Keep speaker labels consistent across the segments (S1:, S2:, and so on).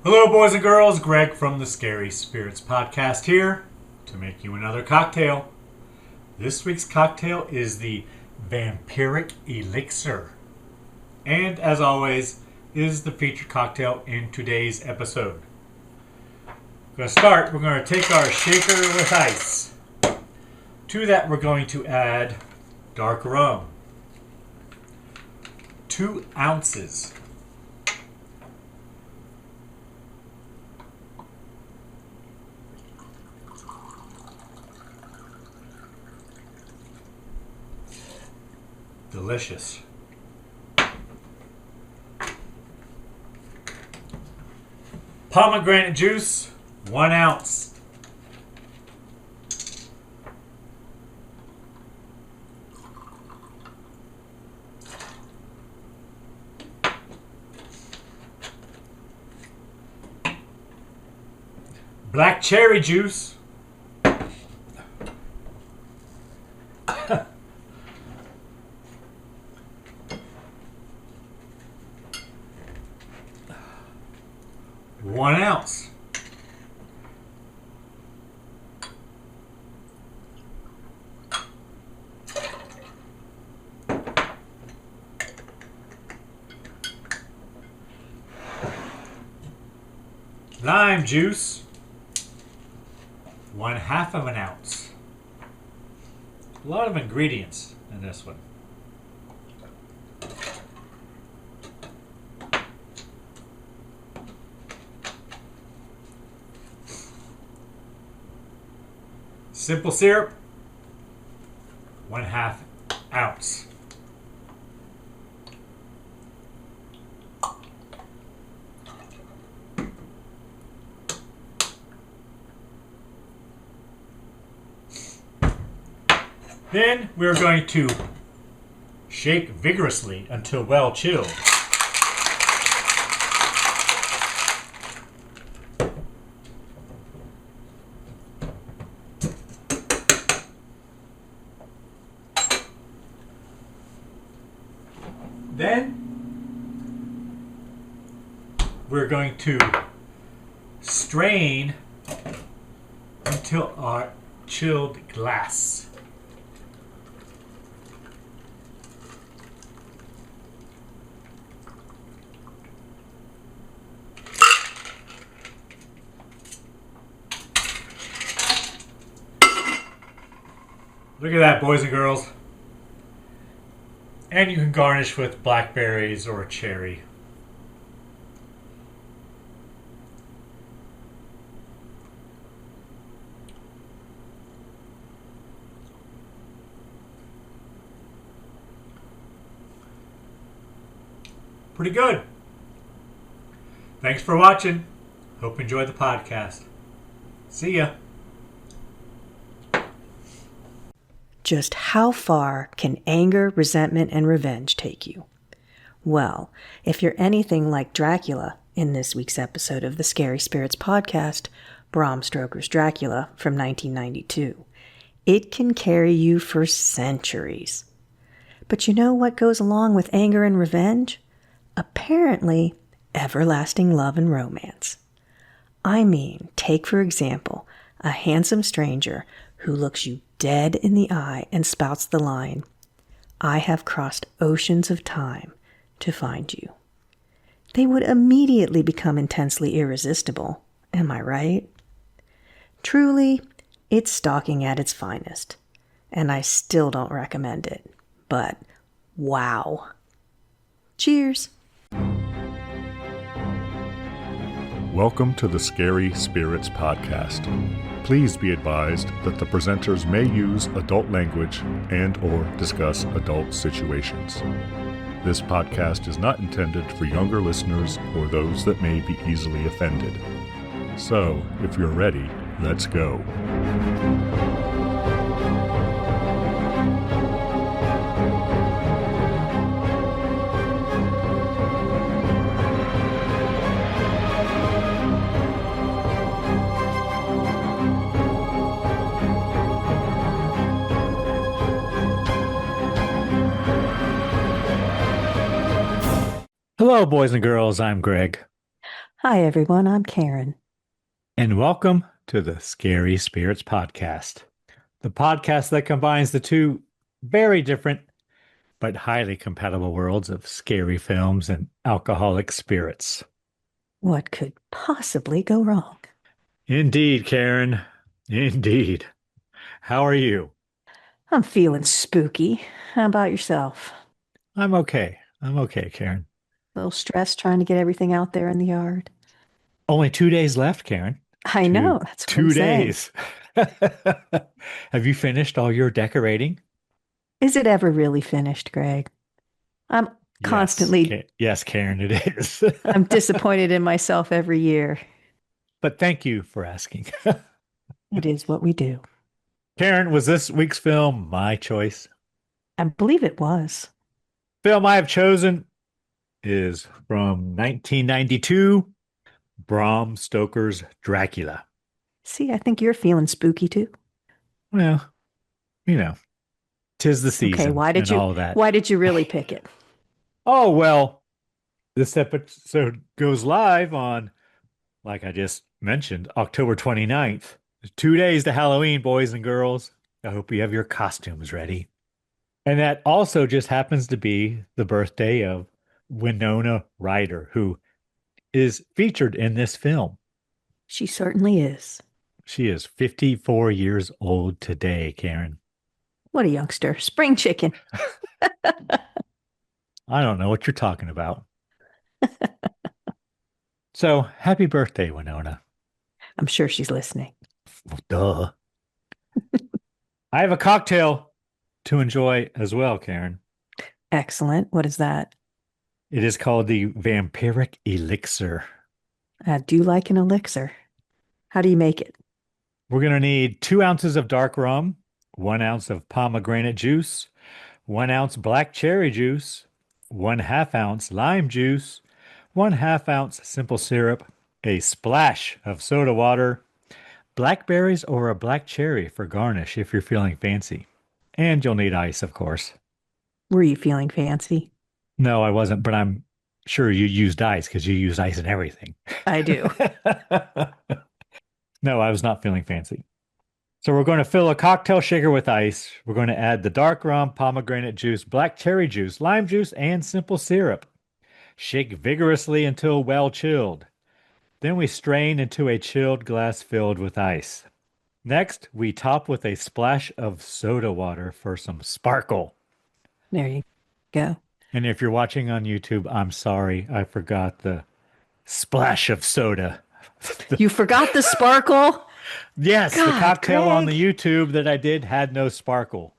S1: Hello, boys and girls. Greg from the Scary Spirits Podcast here to make you another cocktail. This week's cocktail is the Vampiric Elixir. And as always, is the featured cocktail in today's episode. We're going to start. We're going to take our shaker with ice. To that, we're going to add dark rum. 2 ounces. Delicious. Pomegranate juice, 1 ounce. Black cherry juice, 1 ounce. Lime juice, 1/2 of an ounce. A lot of ingredients in this one. Simple syrup, 1/2 ounce. Then we're going to shake vigorously until well chilled. Then we're going to strain until our chilled glass. Look at that, boys and girls. And you can garnish with blackberries or a cherry. Pretty good. Thanks for watching. Hope you enjoyed the podcast. See ya.
S2: Just how far can anger, resentment, and revenge take you? Well, if you're anything like Dracula in this week's episode of the Scary Spirits Podcast, Bram Stoker's Dracula from 1992, it can carry you for centuries. But you know what goes along with anger and revenge? Apparently, everlasting love and romance. I mean, take for example, a handsome stranger who looks you dead in the eye and spouts the line, "I have crossed oceans of time to find you." They would immediately become intensely irresistible. Am I right? Truly, it's stalking at its finest. And I still don't recommend it. But, wow. Cheers.
S3: Welcome to the Scary Spirits Podcast. Please be advised that the presenters may use adult language and/or discuss adult situations. This podcast is not intended for younger listeners or those that may be easily offended. So, if you're ready, let's go.
S1: Hello, boys and girls. I'm Greg.
S2: Hi, everyone. I'm Karen.
S1: And welcome to the Scary Spirits Podcast, the podcast that combines the two very different but highly compatible worlds of scary films and alcoholic spirits.
S2: What could possibly go wrong?
S1: Indeed, Karen. Indeed. How are you?
S2: I'm feeling spooky. How about yourself?
S1: I'm okay. I'm okay, Karen.
S2: A little stressed trying to get everything out there in the yard.
S1: Only 2 days left, Karen.
S2: I
S1: Two,
S2: know. That's what I'm
S1: two
S2: saying.
S1: days. Have you finished all your decorating?
S2: Is it ever really finished, Greg? I'm
S1: Yes,
S2: constantly,
S1: yes, Karen, it is.
S2: I'm disappointed in myself every year.
S1: But thank you for asking.
S2: It is what we do.
S1: Karen, was this week's film my choice?
S2: I believe it was.
S1: Film I have chosen is from 1992, Bram Stoker's Dracula.
S2: See, I think you're feeling spooky too.
S1: Well, you know, 'tis the
S2: Okay,
S1: season and all that.
S2: why did you really pick it?
S1: Oh, well, this episode goes live on, like I just mentioned, October 29th. 2 days to Halloween, boys and girls. I hope you have your costumes ready. And that also just happens to be the birthday of Winona Ryder, who is featured in this film.
S2: She certainly is.
S1: She is 54 years old today, Karen.
S2: What a youngster. Spring chicken.
S1: I don't know what you're talking about. So, happy birthday, Winona.
S2: I'm sure she's listening.
S1: Duh. I have a cocktail to enjoy as well, Karen.
S2: Excellent. What is that?
S1: It is called the Vampiric Elixir.
S2: I do like an elixir. How do you make it?
S1: We're going to need 2 ounces of dark rum, 1 ounce of pomegranate juice, 1 ounce black cherry juice, 1/2 ounce lime juice, 1/2 ounce simple syrup, a splash of soda water, blackberries or a black cherry for garnish if you're feeling fancy. And you'll need ice, of course.
S2: Were you feeling fancy?
S1: No, I wasn't, but I'm sure you used ice because you use ice in everything.
S2: I do.
S1: No, I was not feeling fancy. So we're going to fill a cocktail shaker with ice. We're going to add the dark rum, pomegranate juice, black cherry juice, lime juice, and simple syrup. Shake vigorously until well chilled. Then we strain into a chilled glass filled with ice. Next, we top with a splash of soda water for some sparkle.
S2: There you go.
S1: And if you're watching on YouTube, I'm sorry, I forgot the splash of soda.
S2: You forgot the sparkle?
S1: Yes, the
S2: God,
S1: cocktail on the
S2: Greg.
S1: YouTube that I did had no sparkle.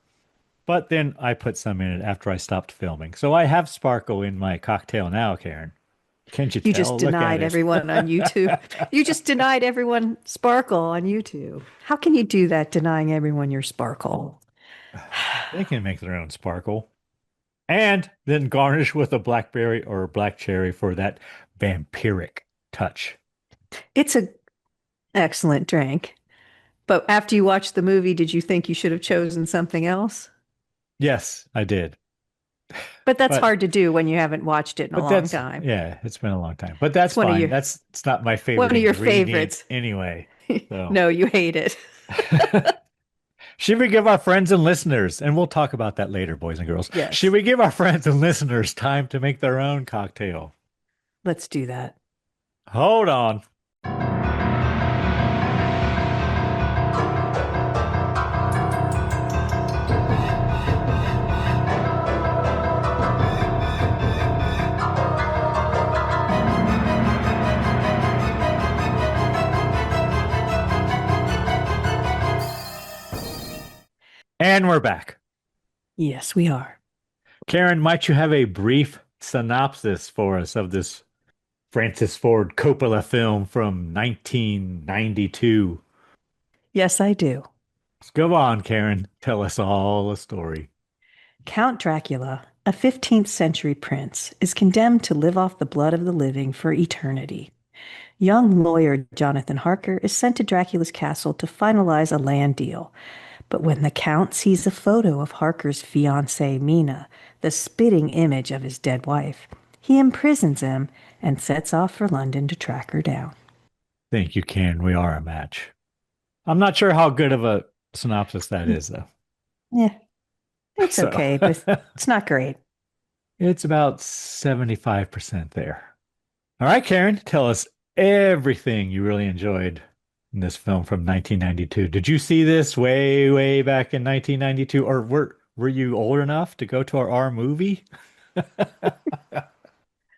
S1: But then I put some in it after I stopped filming. So I have sparkle in my cocktail now, Karen. Can't you
S2: You
S1: tell?
S2: just
S1: Look at
S2: denied
S1: it.
S2: everyone on YouTube. You just denied everyone sparkle on YouTube. How can you do that, denying everyone your sparkle?
S1: They can make their own sparkle. And then garnish with a blackberry or a black cherry for that vampiric touch.
S2: It's a excellent drink. But after you watched the movie, did you think you should have chosen something else?
S1: Yes, I did.
S2: But that's
S1: But
S2: hard to do when you haven't watched it in a
S1: but
S2: long
S1: that's
S2: time.
S1: yeah, it's been a long time. But that's
S2: It's one of
S1: fine.
S2: your
S1: It's not my favorite
S2: one of your
S1: ingredient
S2: favorites.
S1: anyway. So
S2: No, you hate it.
S1: should we give our friends and listeners, and we'll talk about that later, boys and girls.
S2: Yes.
S1: Should we give our friends and listeners time to make their own cocktail?
S2: Let's do that.
S1: Hold on. And we're back.
S2: Yes, we are.
S1: Karen, might you have a brief synopsis for us of this Francis Ford Coppola film from 1992?
S2: Yes, I do.
S1: Go on, Karen. Tell us all a story.
S2: Count Dracula, a 15th century prince, is condemned to live off the blood of the living for eternity. Young lawyer Jonathan Harker is sent to Dracula's castle to finalize a land deal. But when the Count sees a photo of Harker's fiancée Mina, the spitting image of his dead wife, he imprisons him and sets off for London to track her down.
S1: Thank you, Karen. We are a match. I'm not sure how good of a synopsis that is, though.
S2: Yeah, it's
S1: So
S2: okay, but it's not great.
S1: it's about 75% there. All right, Karen, tell us everything you really enjoyed in this film from 1992. Did you see this way, way back in 1992, or were you old enough to go to our movie?
S2: I'm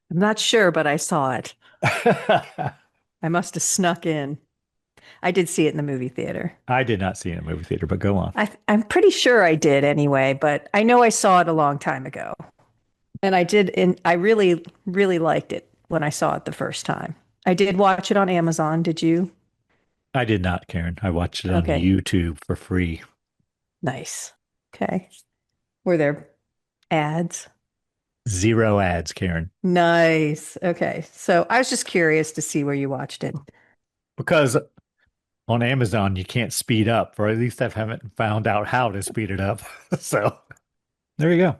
S2: not sure, but I saw it. I must have snuck in. I did see it in the movie theater.
S1: I did not see it in a movie theater, but go on.
S2: I'm pretty sure I did anyway, but I know I saw it a long time ago. And I did, and I really, really liked it when I saw it the first time. I did watch it on Amazon. Did you?
S1: I did not, Karen. I watched it on
S2: Okay,
S1: YouTube for free.
S2: nice. Okay. Were there ads?
S1: Zero ads, Karen.
S2: Nice. Okay. So I was just curious to see where you watched it.
S1: Because on Amazon, you can't speed up, or at least I haven't found out how to speed it up. So there you go.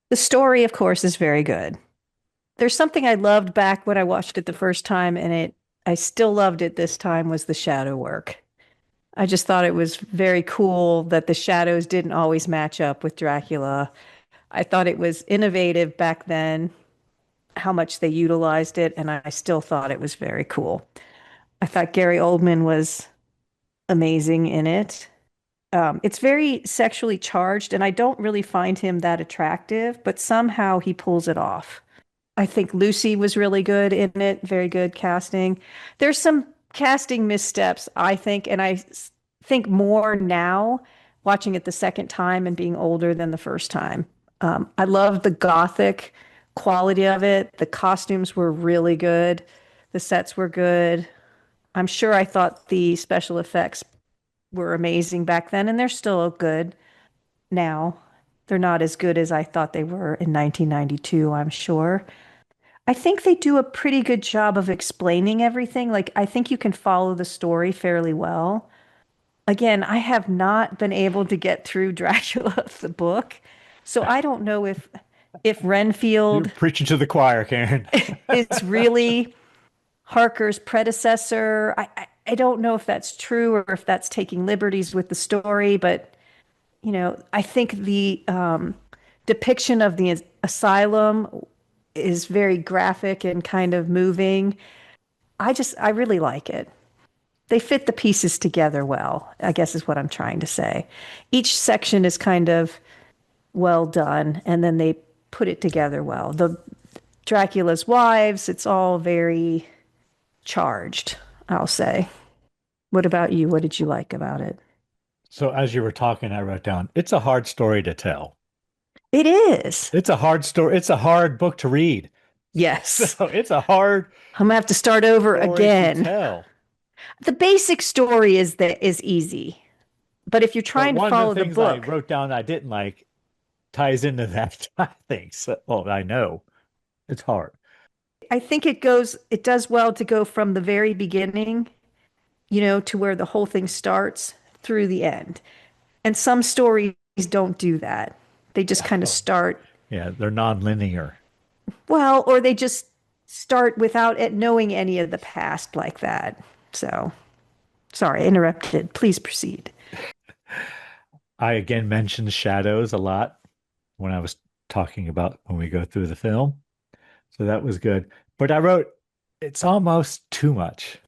S2: The story, of course, is very good. There's something I loved back when I watched it the first time, and I still loved it this time, was the shadow work. I just thought it was very cool that the shadows didn't always match up with Dracula. I thought it was innovative back then, how much they utilized it, and I still thought it was very cool. I thought Gary Oldman was amazing in it. It's very sexually charged, and I don't really find him that attractive, but somehow he pulls it off. I think Lucy was really good in it, very good casting. There's some casting missteps, I think, and think more now, watching it the second time and being older than the first time. I love the gothic quality of it. The costumes were really good. The sets were good. I'm sure I thought the special effects were amazing back then, and they're still good now. They're not as good as I thought they were in 1992, I'm sure. I think they do a pretty good job of explaining everything. Like, I think you can follow the story fairly well. Again, I have not been able to get through Dracula, the book. So I don't know if
S1: You're
S2: Renfield
S1: preaching to the choir, Karen.
S2: is really Harker's predecessor. I don't know if that's true or if that's taking liberties with the story, but I think the depiction of the asylum is very graphic and kind of moving. I really like it. They fit the pieces together well, I guess is what I'm trying to say. Each section is kind of well done, and then they put it together well. The Dracula's wives, it's all very charged, I'll say. What about you? What did you like about it?
S1: So as you were talking, I wrote down, it's a hard story to tell.
S2: It is.
S1: It's a hard story. It's a hard book to read.
S2: Yes.
S1: So it's a hard
S2: I'm gonna have to start over
S1: story to
S2: again.
S1: tell.
S2: The basic story is easy. But if you're
S1: But
S2: trying to
S1: one
S2: follow
S1: of the
S2: the
S1: things I
S2: book,
S1: wrote down I didn't like ties into that, I think. So, well, I know it's hard.
S2: I think it does well to go from the very beginning, to where the whole thing starts through the end. And some stories don't do that. They just kind of
S1: Oh,
S2: start,
S1: yeah, they're non-linear.
S2: well, or they just start without it knowing any of the past like that. So, sorry, I interrupted. Please proceed.
S1: I again mentioned shadows a lot when I was talking about when we go through the film. So that was good. But I wrote, it's almost too much.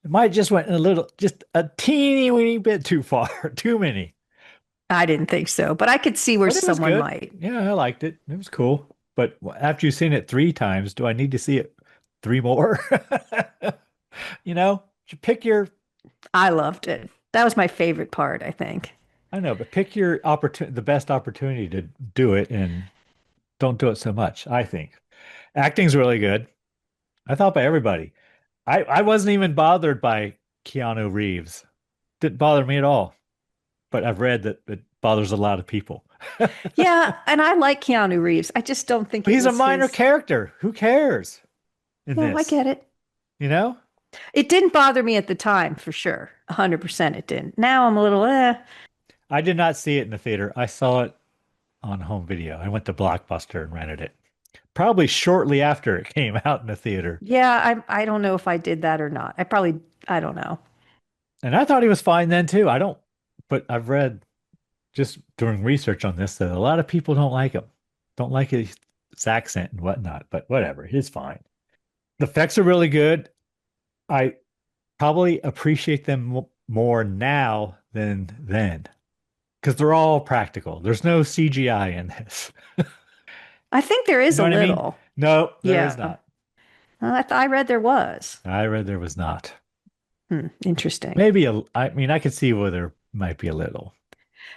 S1: It might just went just a teeny weeny bit too far, too many.
S2: I didn't think so, but I could see where
S1: But it was
S2: someone
S1: good.
S2: might.
S1: Yeah, I liked it. It was cool. But after you've seen it 3 times, do I need to see it 3 more? You know, you pick your,
S2: I loved it. That was my favorite part, I think.
S1: I know, but pick your the best opportunity to do it and don't do it so much, I think. Acting's really good. I thought by everybody. I wasn't even bothered by Keanu Reeves. Didn't bother me at all. But I've read that it bothers a lot of people.
S2: Yeah, and I like Keanu Reeves. I just don't think
S1: But
S2: it
S1: he's a
S2: was
S1: minor
S2: his.
S1: character. Who cares in
S2: No, I
S1: this?
S2: get it.
S1: You know?
S2: It didn't bother me at the time, for sure. 100% it didn't. Now I'm a little, eh.
S1: I did not see it in the theater. I saw it on home video. I went to Blockbuster and rented it. probably shortly after it came out in the theater.
S2: Yeah, I don't know if I did that or not. I don't know.
S1: And I thought he was fine then too. I don't, but I've read just doing research on this that a lot of people don't like him, don't like his accent and whatnot, but whatever, he's fine. The effects are really good. I probably appreciate them more now than then because they're all practical. There's no CGI in this.
S2: I think there
S1: You
S2: is
S1: know
S2: a
S1: what I mean?
S2: little.
S1: No, there is
S2: Yeah.
S1: not.
S2: I read there was.
S1: I read there was not.
S2: Interesting.
S1: Maybe I mean, I could see where there might be a little.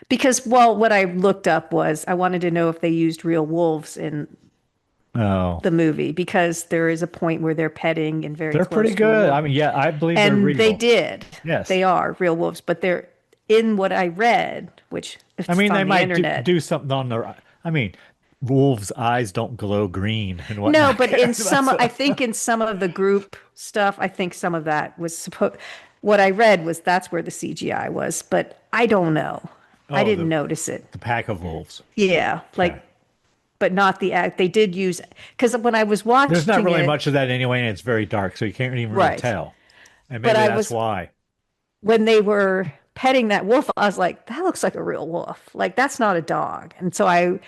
S2: Because, well, what I looked up was I wanted to know if they used real wolves in
S1: Oh,
S2: the movie because there is a point where they're petting and very
S1: they're
S2: close
S1: pretty
S2: to a
S1: good.
S2: wolf.
S1: I mean, yeah, I believe they're
S2: And they
S1: real.
S2: did.
S1: Yes.
S2: They are real wolves, but they're in what I read, which if
S1: I
S2: it's
S1: mean, they
S2: on the
S1: might
S2: internet.
S1: do something on their. I mean, wolves' eyes don't glow green and
S2: No,
S1: whatnot.
S2: but in some,
S1: So-
S2: I think in some of the group stuff, I think some of that was supposed. What I read was that's where the CGI was, but I don't know. I
S1: oh,
S2: didn't notice it.
S1: the pack of wolves.
S2: Yeah,
S1: Okay.
S2: like, but not the act. They did use because when I was
S1: There's not
S2: watching
S1: really
S2: it,
S1: much of that anyway, and it's very dark, so you can't even really
S2: right?
S1: tell. And
S2: But
S1: maybe
S2: I
S1: that's
S2: was
S1: why.
S2: when they were petting that wolf, I was like, that looks like a real wolf. Like that's not a dog. And so I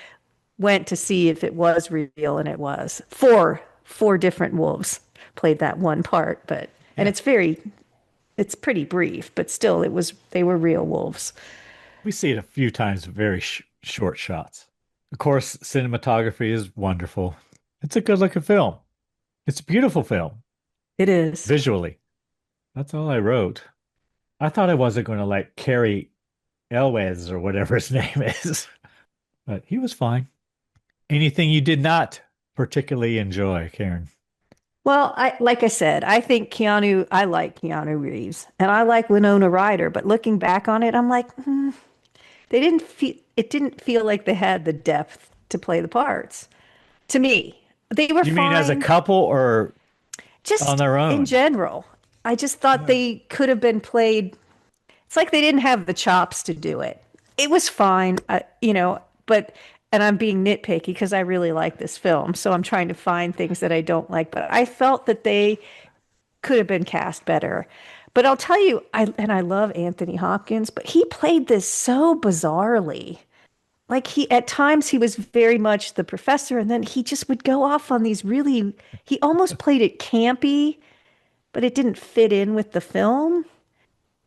S2: went to see if it was real, and it was. Four different wolves played that one part, but and
S1: Yeah.
S2: it's pretty brief, but still they were real wolves.
S1: We see it a few times, very short shots. Of course, cinematography is wonderful. It's a good looking film. It's a beautiful film
S2: It is.
S1: visually. That's all I wrote. I thought I wasn't going to like Carrie Elwes or whatever his name is, but he was fine. Anything you did not particularly enjoy, Karen?
S2: Well, I like I said, I like Keanu Reeves and I like Winona Ryder, but looking back on it, I'm like, it didn't feel like they had the depth to play the parts. To me, they were
S1: You mean as a
S2: fine
S1: couple or on
S2: just
S1: their
S2: in
S1: own?
S2: general. I just thought they could have been played. It's like they didn't have the chops to do it. It was fine, but and I'm being nitpicky because I really like this film, so I'm trying to find things that I don't like, but I felt that they could have been cast better. But I'll tell you, I love Anthony Hopkins, but he played this so bizarrely. Like he at times he was very much the professor, and then he just would go off on these really he almost played it campy, but it didn't fit in with the film.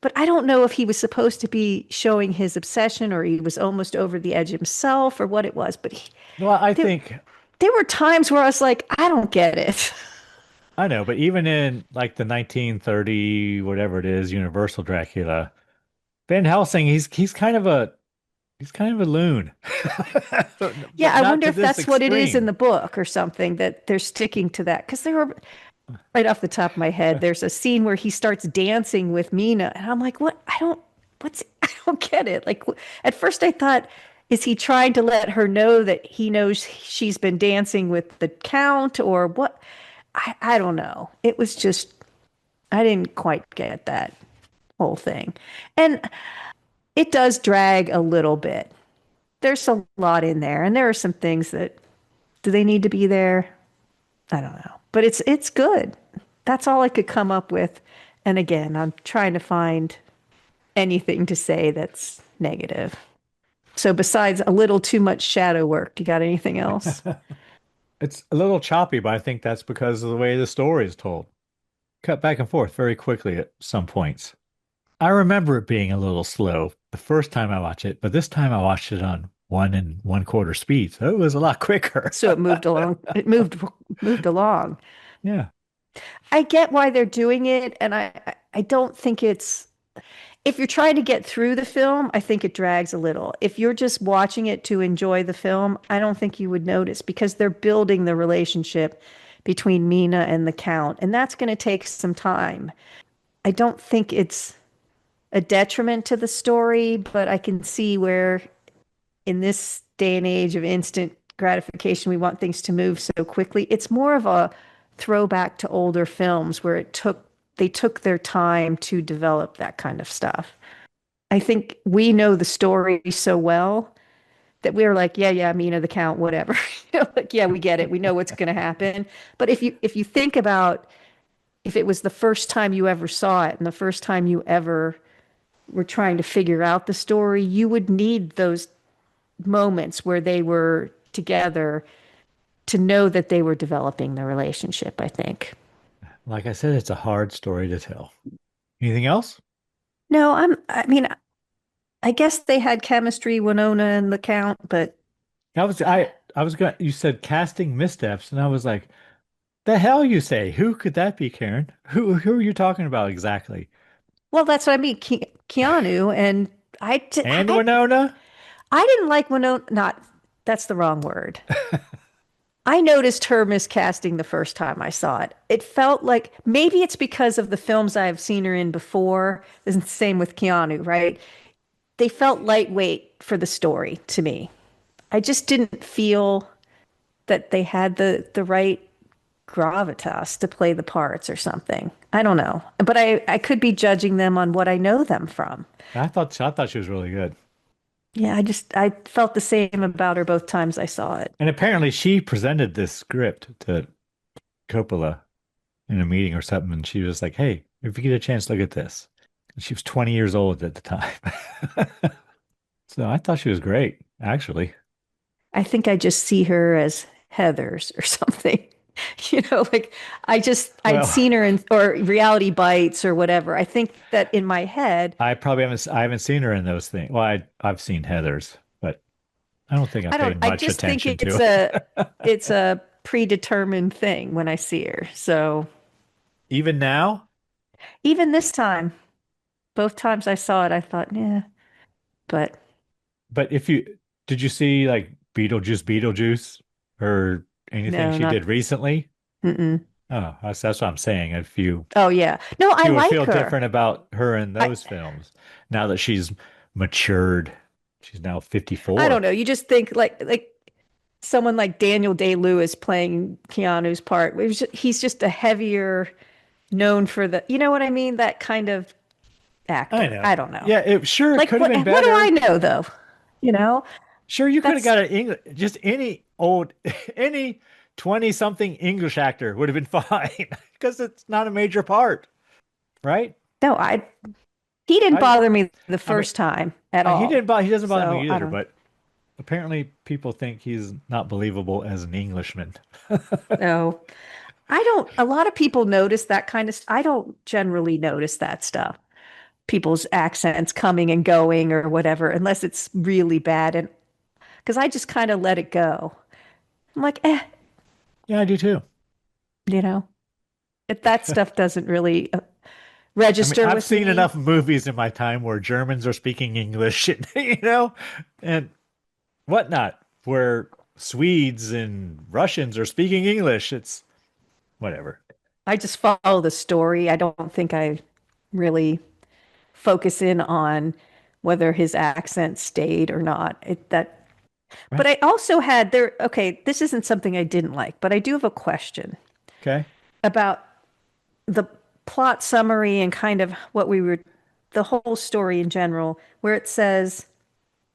S2: But I don't know if he was supposed to be showing his obsession or he was almost over the edge himself or what it was. But
S1: Well, I
S2: there,
S1: think
S2: there were times where I was like, I don't get it.
S1: I know, but even in like the 1930 whatever it is, Universal Dracula, Van Helsing, he's kind of a loon,
S2: Yeah,
S1: but
S2: I
S1: not
S2: wonder
S1: to
S2: if
S1: this
S2: that's what it is in
S1: extreme.
S2: the book or something that they're sticking to that. Because they were right off the top of my head, there's a scene where he starts dancing with Mina, and I'm like, what? I don't get it. Like, at first I thought, is he trying to let her know that he knows she's been dancing with the Count or what? I don't know. It was just, I didn't quite get that whole thing. And it does drag a little bit. There's a lot in there, and there are some things that, do they need to be there? I don't know. But it's good. That's all I could come up with. And again, I'm trying to find anything to say that's negative. So besides a little too much shadow work, you got anything else?
S1: It's a little choppy, but I think that's because of the way the story is told. Cut back and forth very quickly at some points. I remember it being a little slow the first time I watched it, but this time I watched it on 1 1/4 speed, so it was a lot quicker.
S2: So it moved along. It moved along.
S1: Yeah.
S2: I get why they're doing it, and I don't think it's if you're trying to get through the film, I think it drags a little. If you're just watching it to enjoy the film, I don't think you would notice because they're building the relationship between Mina and the Count, and that's going to take some time. I don't think it's a detriment to the story, but I can see where in this day and age of instant gratification, we want things to move so quickly. It's more of a throwback to older films where they took their time to develop that kind of stuff. I think we know the story so well that we're like, yeah, Mina the Count, whatever. Like, yeah, we get it. We know what's going to happen. But if you think about if it was the first time you ever saw it and the first time you ever were trying to figure out the story, you would need those moments where they were together to know that they were developing the relationship, I think.
S4: Like I said, it's a hard story to tell. Anything else?
S2: No, I mean, I guess they had chemistry, Winona and the Count, but
S4: I was going you said casting missteps, and I was like, the hell you say? Who could that be, Karen? Who are you talking about exactly?
S2: well, that's what I mean. Keanu and
S4: And Winona?
S2: I didn't like Winona. Not that's the wrong word. I noticed her miscasting the first time I saw it. It felt like maybe it's because of the films I've seen her in before. The same with Keanu, right? They felt lightweight for the story to me. I just didn't feel that they had the right gravitas to play the parts or something. I don't know. But I could be judging them on what I know them from.
S4: I thought she was really good.
S2: Yeah, I felt the same about her both times I saw it.
S4: And apparently she presented this script to Coppola in a meeting or something, and she was like, "Hey, if you get a chance, look at this." And she was 20 years old at the time. So I thought she was great, actually.
S2: I think I just see her as Heathers or something. Like I'd
S4: Well,
S2: seen her in or Reality Bites or whatever. I think that in my head,
S4: I haven't seen her in those things. Well, I've seen Heather's, but I don't think I paid
S2: I
S4: much
S2: just think
S4: attention
S2: it's
S4: to it.
S2: a predetermined thing when I see her. So
S4: Even now,
S2: even this time, both times I saw it, I thought, yeah, but
S4: but if you did you see like Beetlejuice or anything
S2: no,
S4: she
S2: not
S4: did recently?
S2: mm-mm.
S4: Oh, that's what I'm saying. If you
S2: Oh yeah. No, I
S4: you would
S2: like
S4: feel
S2: her.
S4: different about her in
S2: I
S4: those films now that she's matured. She's now
S2: I don't
S4: 54.
S2: know. You just think like someone like Daniel Day-Lewis playing Keanu's part. He's just a heavier, known for you know what I mean? That kind of
S4: I
S2: actor.
S4: know.
S2: I don't know.
S4: Yeah, it
S2: Like
S4: could have been
S2: what do I
S4: better.
S2: know though? You know,
S4: Sure, you could have
S2: that's
S4: got an English, just any old, any 20-something English actor would have been fine because it's not a major part, right?
S2: no, he didn't
S4: I,
S2: bother me the
S4: I mean,
S2: first time at all.
S4: he doesn't bother
S2: So
S4: me
S2: I
S4: either,
S2: don't
S4: but apparently people think he's not believable as an Englishman.
S2: know. I don't, a lot of people notice that kind of, I don't generally notice that stuff. People's accents coming and going or whatever, unless it's really bad. And because I just kind of let it go. I'm like,
S4: Yeah, I do too.
S2: you know, if that stuff doesn't really
S4: I mean,
S2: register
S4: I've
S2: with
S4: seen
S2: me.
S4: enough movies in my time where Germans are speaking English, and, and whatnot, where Swedes and Russians are speaking English. It's whatever.
S2: I just follow the story. I don't think I really focus in on whether his accent stayed or not. But
S4: Right?
S2: I also had there, okay, this isn't something I didn't like, but I do have a question
S4: Okay.
S2: about the plot summary and kind of the whole story in general, where it says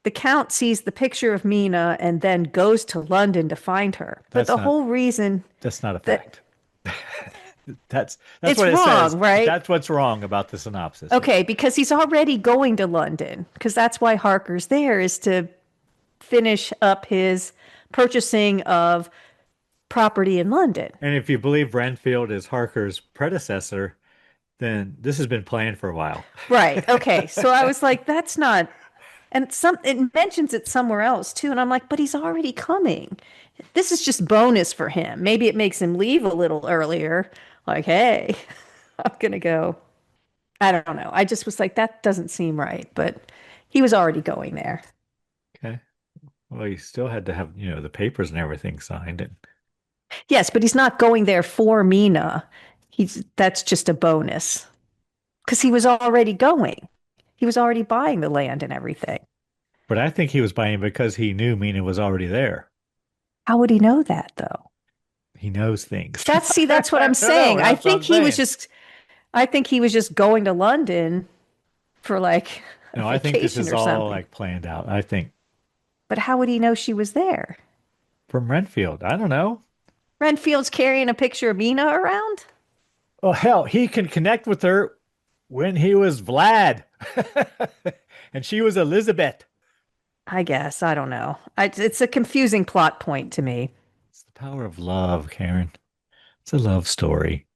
S2: the Count sees the picture of Mina and then goes to London to find her. But
S4: That's
S2: the
S4: not
S2: whole reason
S4: that's not a
S2: that
S4: fact. That's
S2: it's
S4: what it says.
S2: wrong, right?
S4: That's what's wrong about the synopsis here.
S2: Okay, because he's already going to London, because that's why Harker's there is to finish up his purchasing of property in London.
S4: And if you believe Renfield is Harker's predecessor, then this has been planned for a while.
S2: Right. Okay. So I was like, that's not, and it mentions it somewhere else too. And I'm like, but he's already coming. This is just bonus for him. Maybe it makes him leave a little earlier. Like, hey, I'm gonna go. I don't know. I just was like, that doesn't seem right. But he was already going there.
S4: Okay. Well, he still had to have, the papers and everything signed. And
S2: Yes, but he's not going there for Mina. That's just a bonus because he was already going. He was already buying the land and everything.
S4: but I think he was buying because he knew Mina was already there.
S2: How would he know that though?
S4: He knows things.
S2: That's what I'm
S4: I know,
S2: saying.
S4: that's what I'm saying.
S2: I think he was just going to London for like a
S4: No, I think this
S2: vacation
S4: is
S2: or
S4: all
S2: something.
S4: like planned out. I think
S2: But how would he know she was there?
S4: from Renfield. I don't know.
S2: Renfield's carrying a picture of Mina around?
S4: Oh, hell, he can connect with her when he was Vlad and she was Elizabeth.
S2: I guess. I don't know. It's a confusing plot point to me.
S4: It's the power of love, Karen. It's a love story.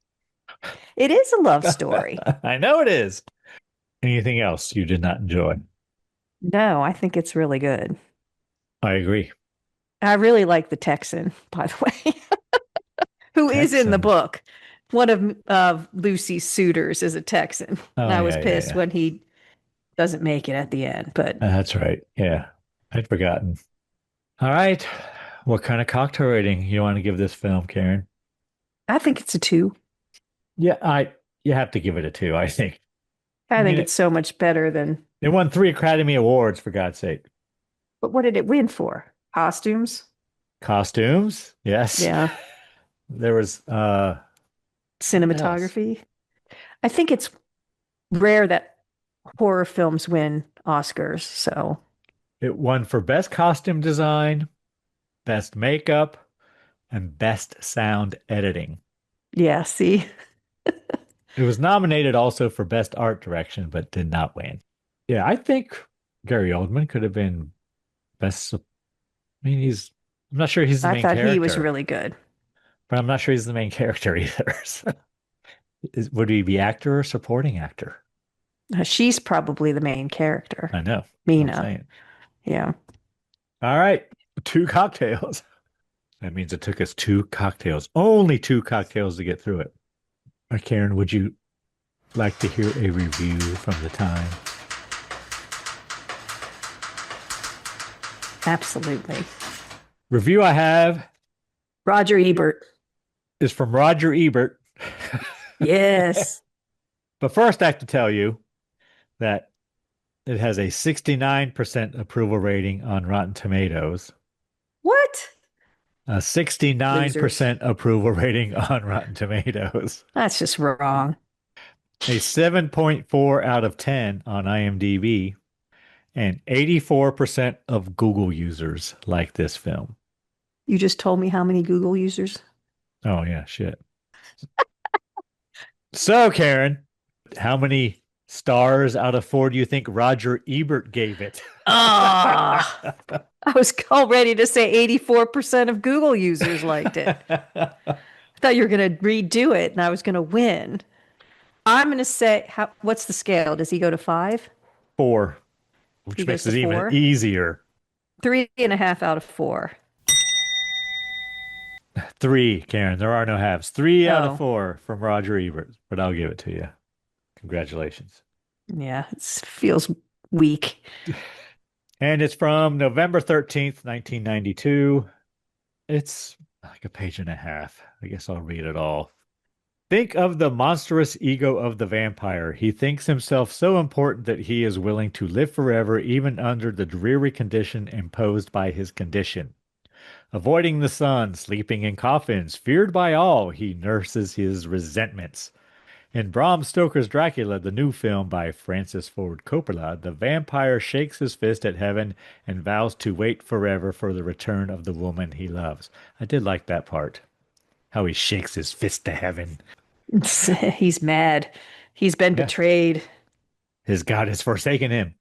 S2: It is a love story.
S4: I know it is. Anything else you did not enjoy?
S2: No, I think it's really good.
S4: I agree.
S2: I really like the Texan, by the way, who is in the
S4: Texan.
S2: book. One of Lucy's suitors is a Texan.
S4: Oh,
S2: And I was
S4: yeah,
S2: pissed when he doesn't make it at the end, but
S4: That's right. Yeah. I'd forgotten. All right. What kind of cocktail rating you want to give this film, Karen?
S2: I think it's a 2.
S4: Yeah, you have to give it a 2, I think.
S2: I think
S4: mean,
S2: it's so much better than.
S4: It won 3 Academy Awards, for God's sake.
S2: But what did it win for? Costumes?
S4: Costumes? Yes.
S2: Yeah.
S4: There was
S2: Cinematography? I think it's rare that horror films win Oscars, so
S4: it won for best costume design, best makeup, and best sound editing.
S2: yeah, see.
S4: It was nominated also for best art direction, but did not win. Yeah, I think Gary Oldman could have been best. I mean, I'm not sure he's the
S2: I
S4: main
S2: thought
S4: character.
S2: he was really good.
S4: But I'm not sure he's the main character either. Would he be actor or supporting actor?
S2: She's probably the main character.
S4: I know.
S2: Mina. Yeah.
S4: All right. 2 cocktails. That means it took us 2 cocktails. Only 2 cocktails to get through it. Karen, would you like to hear a review from the time?
S2: Absolutely.
S4: Review I have
S2: Roger Ebert.
S4: is from Roger Ebert.
S2: Yes.
S4: But first, I have to tell you that it has a 69% approval rating on Rotten Tomatoes.
S2: What?
S4: A 69% approval rating on Rotten Tomatoes.
S2: That's just wrong.
S4: A 7.4 out of 10 on IMDb. And 84% of Google users like this film.
S2: You just told me how many Google users?
S4: Oh, yeah, shit. So, Karen, how many stars out of 4 do you think Roger Ebert gave it?
S2: Ah, I was all ready to say 84% of Google users liked it. I thought you were going to redo it and I was going to win. I'm going to say, what's the scale? Does he go to 5?
S4: 4, which makes it even easier.
S2: 3.5 out of 4.
S4: 3, Karen. There are no halves. 3 out of 4 from Roger Ebert, but I'll give it to you. Congratulations.
S2: Yeah, it feels weak.
S4: And it's from November 13th, 1992. It's like a page and a half. I guess I'll read it all. Think of the monstrous ego of the vampire. He thinks himself so important that he is willing to live forever, even under the dreary condition imposed by his condition. Avoiding the sun, sleeping in coffins, feared by all, he nurses his resentments. In Bram Stoker's Dracula, the new film by Francis Ford Coppola, the vampire shakes his fist at heaven and vows to wait forever for the return of the woman he loves. I did like that part. How he shakes his fist to heaven.
S2: He's mad. He's been betrayed.
S4: His God has forsaken him.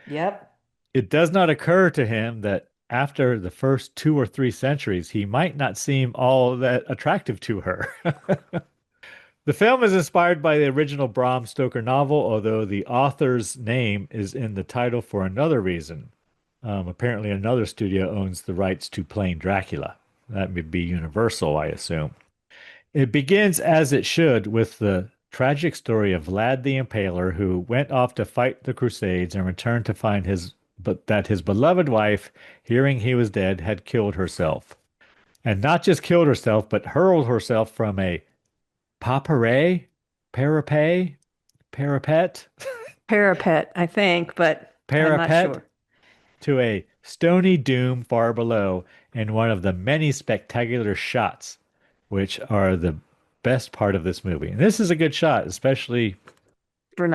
S2: Yep.
S4: It does not occur to him that after the first 2 or 3 centuries, he might not seem all that attractive to her. The film is inspired by the original Bram Stoker novel, although the author's name is in the title for another reason. Apparently, another studio owns the rights to Plain Dracula. That would be Universal, I assume. It begins as it should with the tragic story of Vlad the Impaler, who went off to fight the Crusades and returned to find that his beloved wife, hearing he was dead, had killed herself. And not just killed herself, but hurled herself from a parapet,
S2: I think, but I'm not sure.
S4: To a stony doom far below, in one of the many spectacular shots, which are the best part of this movie. And this is a good shot, especially
S2: for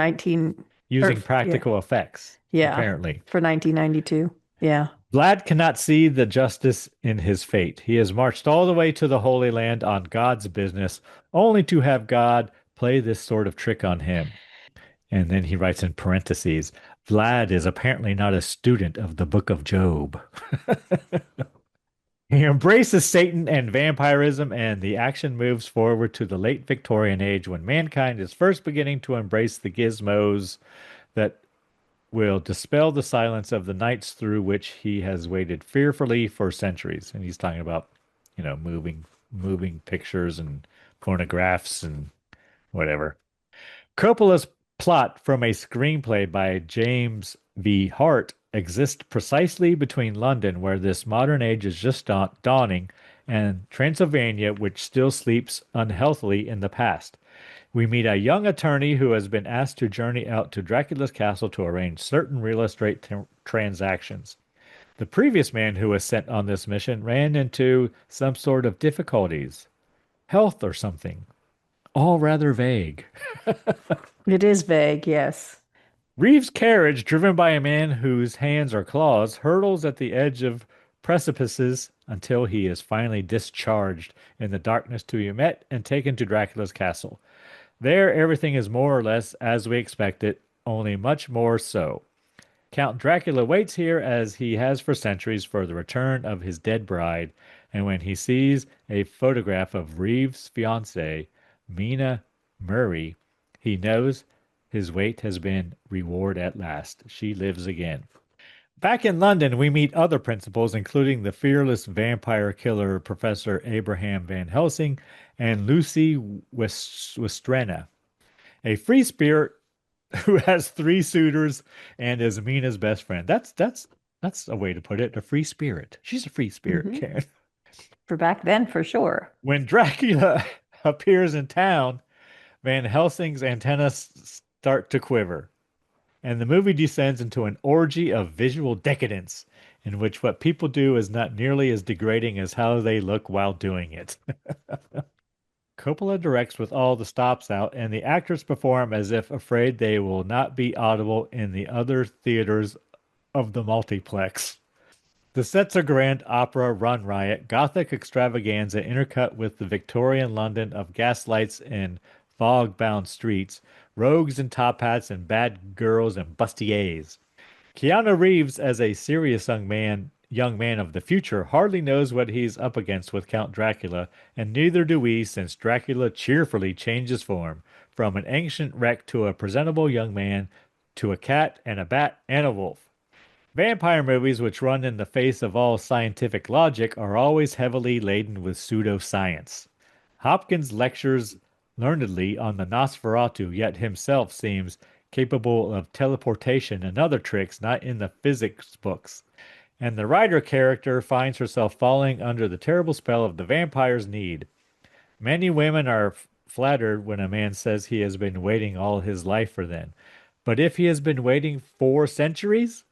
S4: using practical effects.
S2: Yeah,
S4: apparently
S2: for 1992. Yeah.
S4: Vlad cannot see the justice in his fate. He has marched all the way to the Holy Land on God's business, only to have God play this sort of trick on him. And then he writes in parentheses, Vlad is apparently not a student of the Book of Job. He embraces Satan and vampirism, and the action moves forward to the late Victorian age when mankind is first beginning to embrace the gizmos that will dispel the silence of the nights through which he has waited fearfully for centuries. And he's talking about, moving pictures and phonographs and whatever. Coppola's plot from a screenplay by James V. Hart exists precisely between London, where this modern age is just dawning, and Transylvania, which still sleeps unhealthily in the past. We meet a young attorney who has been asked to journey out to Dracula's castle to arrange certain real estate transactions. The previous man who was sent on this mission ran into some sort of difficulties, health or something, all rather vague.
S2: It is vague, yes.
S4: Reeves' carriage, driven by a man whose hands are claws, hurtles at the edge of precipices until he is finally discharged in the darkness to be met and taken to Dracula's castle. There, everything is more or less as we expected, only much more so. Count Dracula waits here as he has for centuries for the return of his dead bride, and when he sees a photograph of Reeves' fiancée, Mina Murray, he knows his wait has been reward at last. She lives again. Back in London, we meet other principals, including the fearless vampire killer Professor Abraham Van Helsing and Lucy Westrena, a free spirit who has 3 suitors and is Mina's best friend. That's a way to put it. A free spirit. She's a free spirit, Karen.
S2: For back then, for sure.
S4: When Dracula appears in town, Van Helsing's antennas start to quiver, and the movie descends into an orgy of visual decadence in which what people do is not nearly as degrading as how they look while doing it. Coppola directs with all the stops out, and the actors perform as if afraid they will not be audible in the other theaters of the multiplex. The sets are grand opera run riot, gothic extravaganza intercut with the Victorian London of gaslights and fog-bound streets, rogues in top hats and bad girls and bustiers. Keanu Reeves, as a serious young man of the future, hardly knows what he's up against with Count Dracula, and neither do we, since Dracula cheerfully changes form from an ancient wreck to a presentable young man to a cat and a bat and a wolf. Vampire movies, which run in the face of all scientific logic, are always heavily laden with pseudoscience. Hopkins lectures learnedly on the Nosferatu, yet himself seems capable of teleportation and other tricks not in the physics books. And the Ryder character finds herself falling under the terrible spell of the vampire's need. Many women are flattered when a man says he has been waiting all his life for them. But if he has been waiting 4 centuries?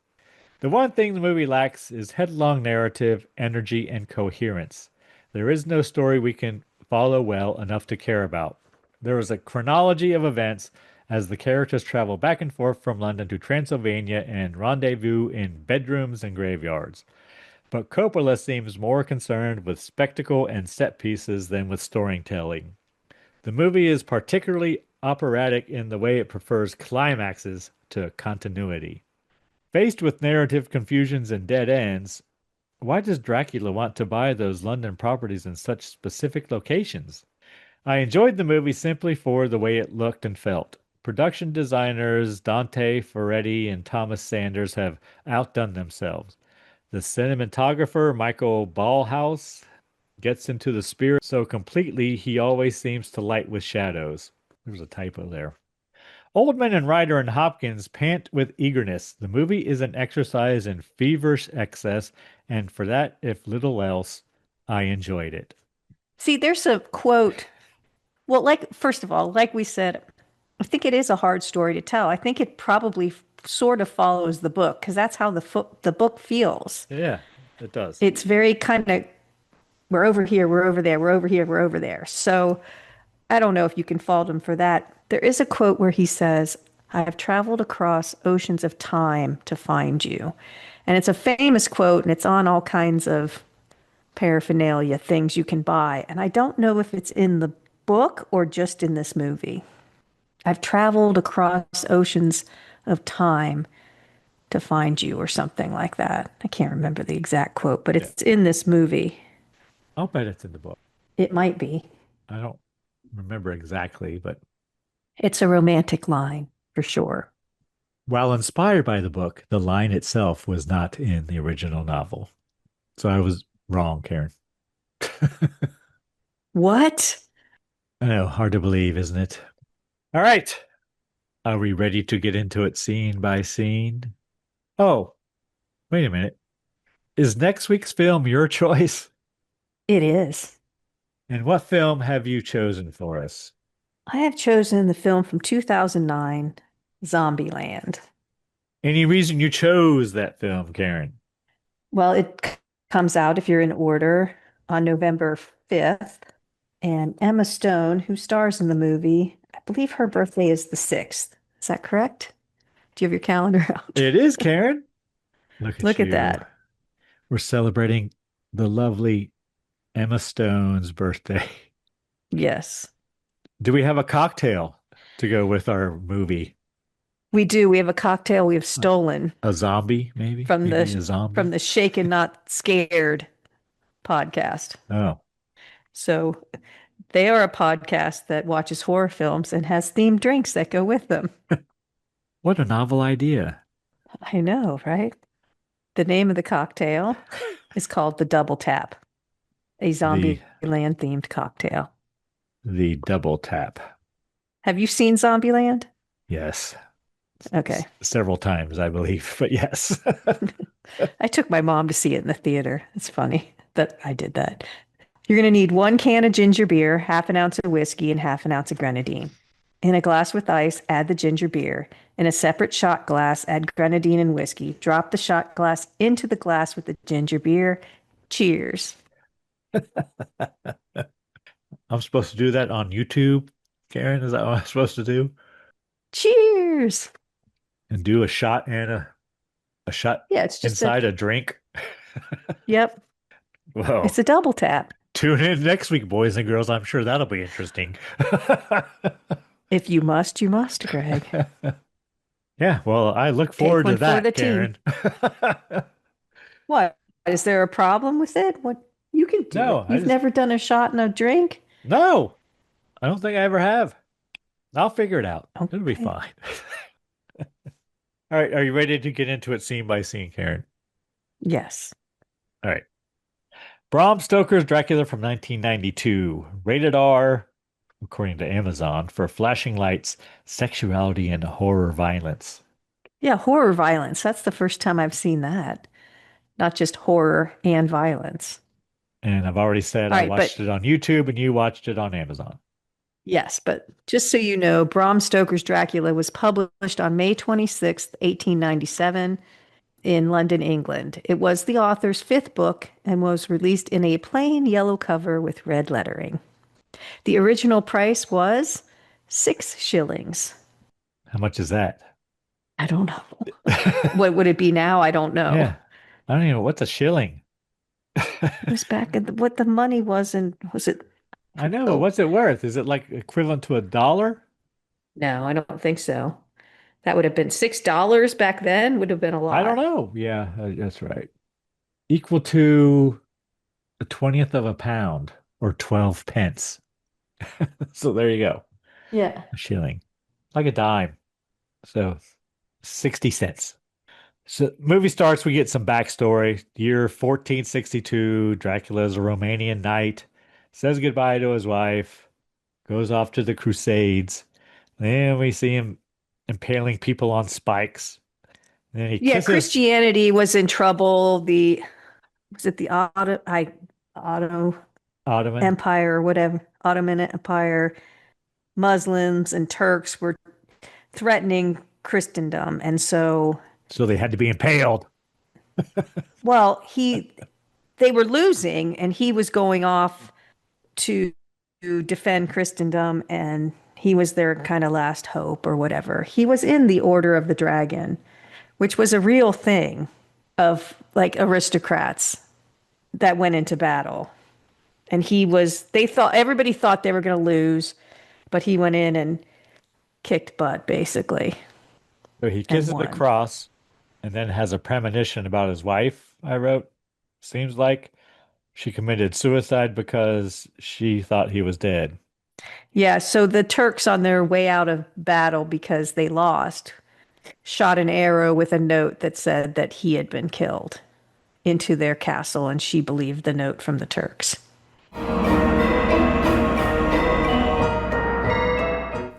S4: The one thing the movie lacks is headlong narrative, energy, and coherence. There is no story we can follow well enough to care about. There is a chronology of events as the characters travel back and forth from London to Transylvania and rendezvous in bedrooms and graveyards. But Coppola seems more concerned with spectacle and set pieces than with storytelling. The movie is particularly operatic in the way it prefers climaxes to continuity. Faced with narrative confusions and dead ends, why does Dracula want to buy those London properties in such specific locations? I enjoyed the movie simply for the way it looked and felt. Production designers Dante Ferretti and Thomas Sanders have outdone themselves. The cinematographer Michael Ballhaus gets into the spirit so completely he always seems to light with shadows. There's a typo there. Oldman and Ryder and Hopkins pant with eagerness. The movie is an exercise in feverish excess, and for that, if little else, I enjoyed it.
S2: See, there's a quote. Well, first of all, like we said, I think it is a hard story to tell. I think it probably sort of follows the book because that's how the book feels.
S4: Yeah, it does.
S2: It's very kind of, we're over here, we're over there, we're over here, we're over there. So I don't know if you can fault him for that. There is a quote where he says, I have traveled across oceans of time to find you. And it's a famous quote, and it's on all kinds of paraphernalia, things you can buy. And I don't know if it's in the book or just in this movie. I've traveled across oceans of time to find you or something like that. I can't remember the exact quote, but
S4: Yeah.
S2: it's in this movie.
S4: I'll bet it's in the book.
S2: It might be.
S4: I don't remember exactly, but
S2: It's a romantic line for sure.
S4: while inspired by the book, the line itself was not in the original novel. So I was wrong, Karen.
S2: What?
S4: I know, hard to believe, isn't it? All right. Are we ready to get into it scene by scene? Oh, wait a minute. Is next week's film your choice?
S2: It is.
S4: And what film have you chosen for us?
S2: I have chosen the film from 2009, Zombieland.
S4: Any reason you chose that film, Karen?
S2: Well, it comes out, if you're in order, on November 5th. And Emma Stone, who stars in the movie, I believe her birthday is the 6th. Is that correct? Do you have your calendar out?
S4: It is, Karen. Look at
S2: Look
S4: you.
S2: at that.
S4: We're celebrating the lovely Emma Stone's birthday.
S2: Yes,
S4: Do we have a cocktail to go with our movie?
S2: we do. We have a cocktail we have stolen
S4: A zombie, maybe?
S2: from
S4: Maybe a
S2: the
S4: zombie?
S2: from the Shaken Not Scared podcast.
S4: Oh,
S2: So they are a podcast that watches horror films and has themed drinks that go with them.
S4: what a novel idea.
S2: I know, right? The name of the cocktail is called the Double Tap, a
S4: The
S2: Zombieland themed cocktail.
S4: the double tap.
S2: Have you seen Zombieland?
S4: Yes.
S2: Okay.
S4: Several times, I believe, but yes.
S2: I took my mom to see it in the theater. It's funny that I did that. You're going to need 1 can of ginger beer, half an ounce of whiskey, and half an ounce of grenadine. In a glass with ice, add the ginger beer. In a separate shot glass, add grenadine and whiskey. Drop the shot glass into the glass with the ginger beer. Cheers.
S4: I'm supposed to do that on YouTube, Karen? Is that what I'm supposed to do?
S2: Cheers.
S4: And do a shot and a shot
S2: Yeah, it's just
S4: inside a drink?
S2: Yep.
S4: Whoa.
S2: It's a double tap.
S4: Tune in next week, boys and girls. I'm sure that'll be interesting.
S2: If you must, you must, Greg.
S4: Yeah, well, I look forward
S2: one
S4: to
S2: for
S4: that,
S2: the team.
S4: Karen.
S2: What? Is there a problem with it? What you can do
S4: No,
S2: it. You've never done a shot and a drink?
S4: No, I don't think I ever have. I'll figure it out. It'll be
S2: Okay.
S4: fine. All right, are you ready to get into it scene by scene, Karen?
S2: Yes.
S4: All right. Bram Stoker's Dracula from 1992, rated R, according to Amazon, for flashing lights, sexuality, and horror violence.
S2: Yeah, horror violence. That's the first time I've seen that. Not just horror and violence.
S4: And I've already said
S2: All
S4: I
S2: right,
S4: watched
S2: but
S4: it on YouTube and you watched it on Amazon.
S2: yes, but just so you know, Bram Stoker's Dracula was published on May 26th, 1897 in London, England. It was the author's 5th book and was released in a plain yellow cover with red lettering. The original price was 6 shillings.
S4: How much is that?
S2: I don't know. What would it be now? I don't know.
S4: Yeah. I don't even know. What's a shilling?
S2: It was back at what the money was, and was it?
S4: I know.
S2: Oh.
S4: What's it worth? Is it like equivalent to $1?
S2: No, I don't think so. That would have been $6 back then, would have been a lot.
S4: I don't know. Yeah, that's right. Equal to a 20th of a pound or 12 pence. So there you go.
S2: Yeah.
S4: A shilling. Like a dime. So 60 cents. So movie starts, we get some backstory. Year 1462, Dracula is a Romanian knight, says goodbye to his wife, goes off to the Crusades. Then we see him impaling people on spikes. And then he
S2: Yeah,
S4: kisses
S2: Christianity was in trouble. Was it the Otto
S4: Ottoman.
S2: Empire or whatever, Ottoman Empire? Muslims and Turks were threatening Christendom, and so
S4: So they had to be impaled.
S2: well, they were losing, and he was going off to defend Christendom, and he was their kind of last hope or whatever. He was in the Order of the Dragon, which was a real thing. of like aristocrats that went into battle. And everybody thought they were going to lose, but he went in and kicked butt basically
S4: So he
S2: and
S4: kisses the
S2: won.
S4: cross and then has a premonition about his wife, I wrote. Seems like she committed suicide because she thought he was dead.
S2: Yeah, so the Turks on their way out of battle because they lost shot an arrow with a note that said that he had been killed into their castle, and she believed the note from the Turks.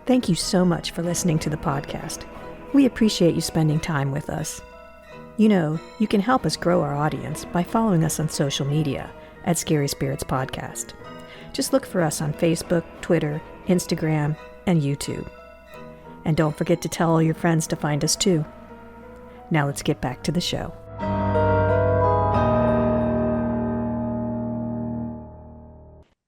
S2: Thank you so much for listening to the podcast. We appreciate you spending time with us. You know, you can help us grow our audience by following us on social media at Scary Spirits Podcast. Just look for us on Facebook, Twitter, Instagram, and YouTube. And don't forget to tell all your friends to find us too. Now let's get back to the show.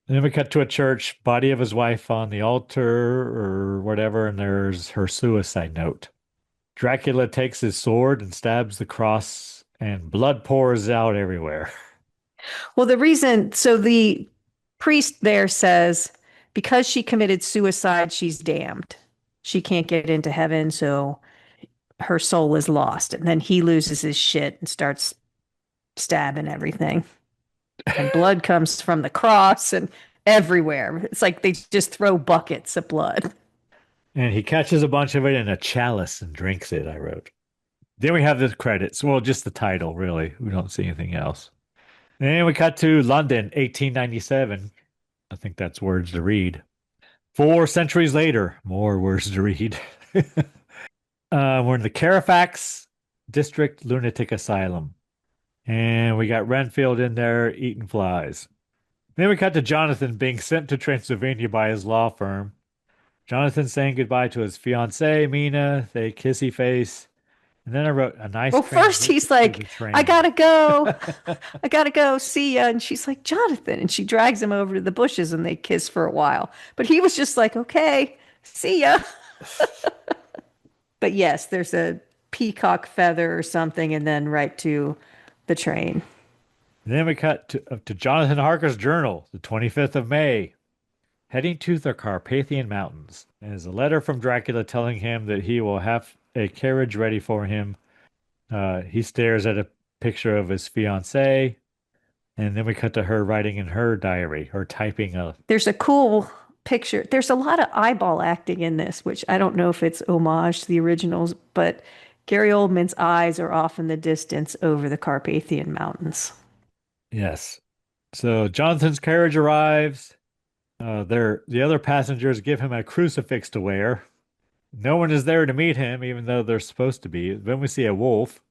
S4: And then we cut to a church, body of his wife on the altar or whatever, and there's her suicide note. Dracula takes his sword and stabs the cross, and blood pours out everywhere.
S2: Well, the priest there says because she committed suicide, she's damned. She can't get into heaven, so her soul is lost. And then he loses his shit and starts stabbing everything. And blood comes from the cross and everywhere. It's like they just throw buckets of blood.
S4: And he catches a bunch of it in a chalice and drinks it, I wrote. Then we have the credits. Well, just the title, really. We don't see anything else. And then we cut to London, 1897. I think that's words to read. 4 centuries later, more words to read. We're in the Carifax District Lunatic Asylum. And we got Renfield in there eating flies. Then we cut to Jonathan being sent to Transylvania by his law firm. Jonathan saying goodbye to his fiancée, Mina. They kissy face. And then I wrote a nice
S2: Well, first he's like, I gotta go. I gotta go. See ya. And she's like, Jonathan. And she drags him over to the bushes and they kiss for a while. But he was just like, okay, see ya. But yes, there's a peacock feather or something, and then right to the train.
S4: And then we cut to Jonathan Harker's journal, the 25th of May, heading to the Carpathian Mountains. And there's a letter from Dracula telling him that he will have a carriage ready for him. He stares at a picture of his fiancée. And then we cut to her writing in her diary, or typing a...
S2: There's a cool picture. There's a lot of eyeball acting in this, which I don't know if it's homage to the originals, but Gary Oldman's eyes are off in the distance over the Carpathian Mountains.
S4: Yes. So Jonathan's carriage arrives. The other passengers give him a crucifix to wear. No one is there to meet him, even though they're supposed to be. Then we see a wolf.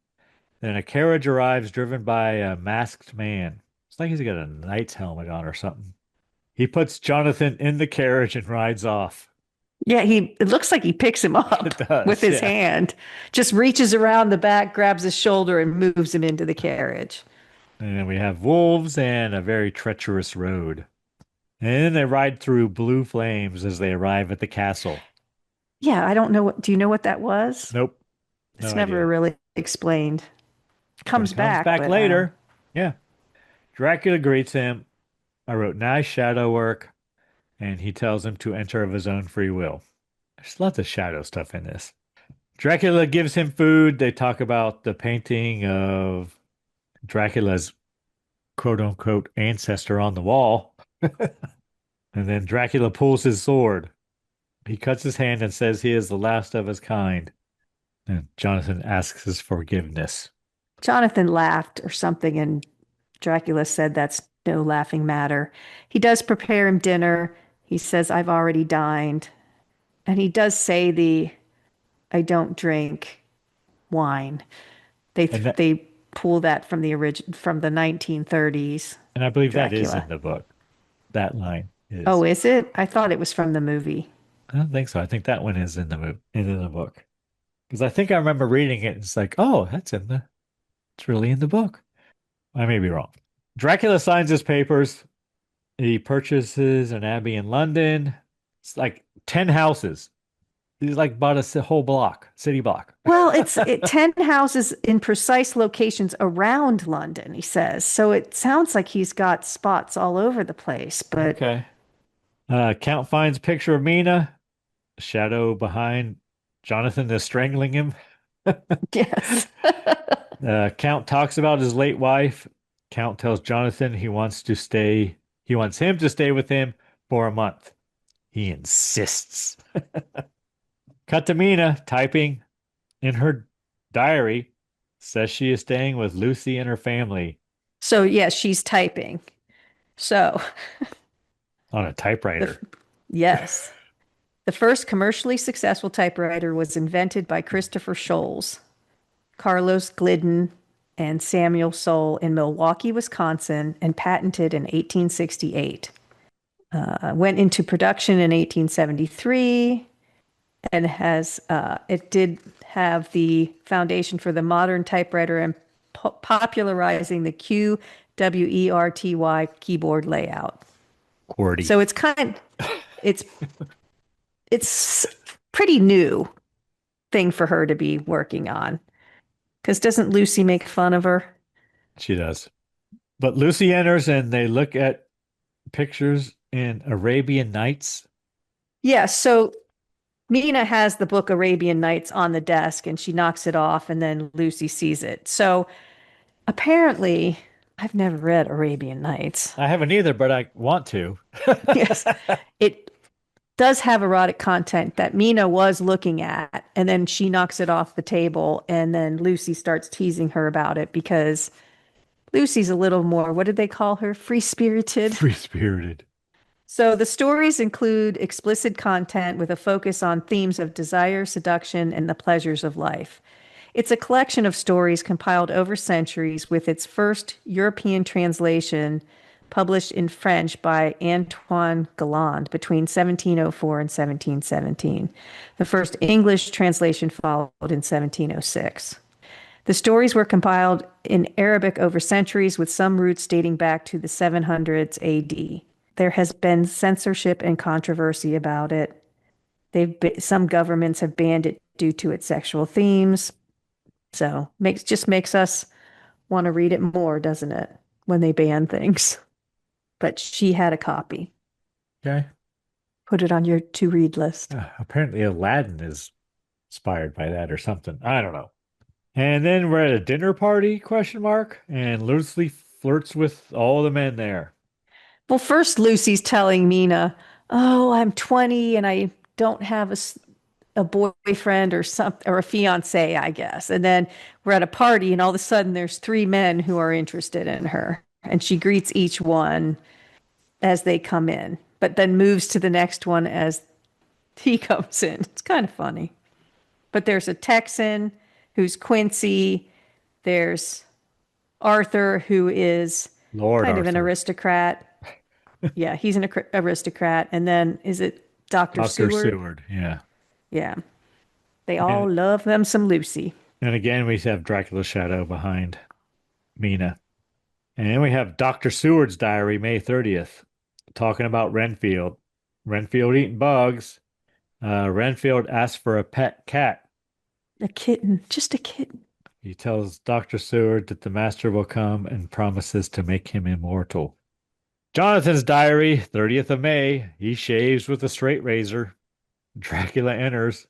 S4: Then a carriage arrives driven by a masked man. It's like he's got a knight's helmet on or something. He puts Jonathan in the carriage and rides off.
S2: Yeah, it looks like he picks him up
S4: It does,
S2: with his
S4: yeah.
S2: hand, just reaches around the back, grabs his shoulder, and moves him into the carriage.
S4: And then we have wolves and a very treacherous road. And then they ride through blue flames as they arrive at the castle.
S2: Yeah, I don't know do you know what that was?
S4: Nope.
S2: It's
S4: No
S2: never
S4: idea.
S2: really explained. Comes back.
S4: Back
S2: but,
S4: later. Yeah. Dracula greets him. I wrote nice shadow work. And he tells him to enter of his own free will. There's lots of shadow stuff in this. Dracula gives him food. They talk about the painting of Dracula's quote unquote ancestor on the wall. And then Dracula pulls his sword. He cuts his hand and says he is the last of his kind. And Jonathan asks his forgiveness.
S2: Jonathan laughed or something, and Dracula said that's no laughing matter. He does prepare him dinner. He says, I've already dined. And he does say I don't drink wine. They pull that from the 1930s.
S4: And I believe
S2: Dracula.
S4: that is in the book. That line is.
S2: Oh, is it? I thought it was from the movie.
S4: I don't think so. I think that one is in the book. Because I think I remember reading it. And it's like, oh, it's really in the book. I may be wrong. Dracula signs his papers. He purchases an abbey in London. It's like 10 houses. He's like bought a whole block, city block.
S2: Well, 10 houses in precise locations around London, he says. So it sounds like he's got spots all over the place, but
S4: Okay. Count finds picture of Mina. Shadow behind Jonathan is strangling him.
S2: yes.
S4: Count talks about his late wife. Count tells Jonathan he wants him to stay with him for a month. He insists. Cut to Mina typing in her diary, says she is staying with Lucy and her family
S2: So, yes, she's typing. So,
S4: on a typewriter.
S2: yes. The first commercially successful typewriter was invented by Christopher Scholes, Carlos Glidden, and Samuel Soule in Milwaukee, Wisconsin, and patented in 1868. Went into production in 1873 and it did have the foundation for the modern typewriter and popularizing the QWERTY keyboard layout.
S4: QWERTY.
S2: So it's pretty new thing for her to be working on. Because doesn't Lucy make fun of her?
S4: She does. But Lucy enters and they look at pictures in Arabian Nights.
S2: Yeah, so Mina has the book Arabian Nights on the desk and she knocks it off and then Lucy sees it. So apparently, I've never read Arabian Nights.
S4: I haven't either, but I want to.
S2: Yes, it does have erotic content that Mina was looking at, and then she knocks it off the table, and then Lucy starts teasing her about it because Lucy's a little more, what did they call her? Free-spirited?
S4: Free-spirited.
S2: So the stories include explicit content with a focus on themes of desire, seduction, and the pleasures of life. It's a collection of stories compiled over centuries with its first European translation published in French by Antoine Galland between 1704 and 1717. The first English translation followed in 1706. The stories were compiled in Arabic over centuries with some roots dating back to the 700s AD. There has been censorship and controversy about it. Some governments have banned it due to its sexual themes. So just makes us want to read it more, doesn't it? When they ban things. But she had a copy.
S4: Okay.
S2: Put it on your to-read list.
S4: Apparently Aladdin is inspired by that or something. I don't know. And then we're at a dinner party, ? And Lucy flirts with all the men there.
S2: Well, first Lucy's telling Mina, oh, I'm 20 and I don't have a boyfriend or a fiance, I guess. And then we're at a party and all of a sudden there's 3 men who are interested in her. And she greets each one as they come in, but then moves to the next one as he comes in. It's kind of funny. But there's a Texan who's Quincy. There's Arthur, who is
S4: Lord
S2: kind
S4: Arthur.
S2: of an aristocrat. Yeah, he's an aristocrat. And then is it Dr. Seward?
S4: Yeah.
S2: Yeah. They all love them some Lucy.
S4: And again, we have Dracula's shadow behind Mina. And we have Dr. Seward's diary, May 30th, talking about Renfield. Renfield eating bugs. Renfield asks for a pet cat.
S2: A kitten, just a kitten.
S4: He tells Dr. Seward that the master will come and promises to make him immortal. Jonathan's diary, 30th of May. He shaves with a straight razor. Dracula enters.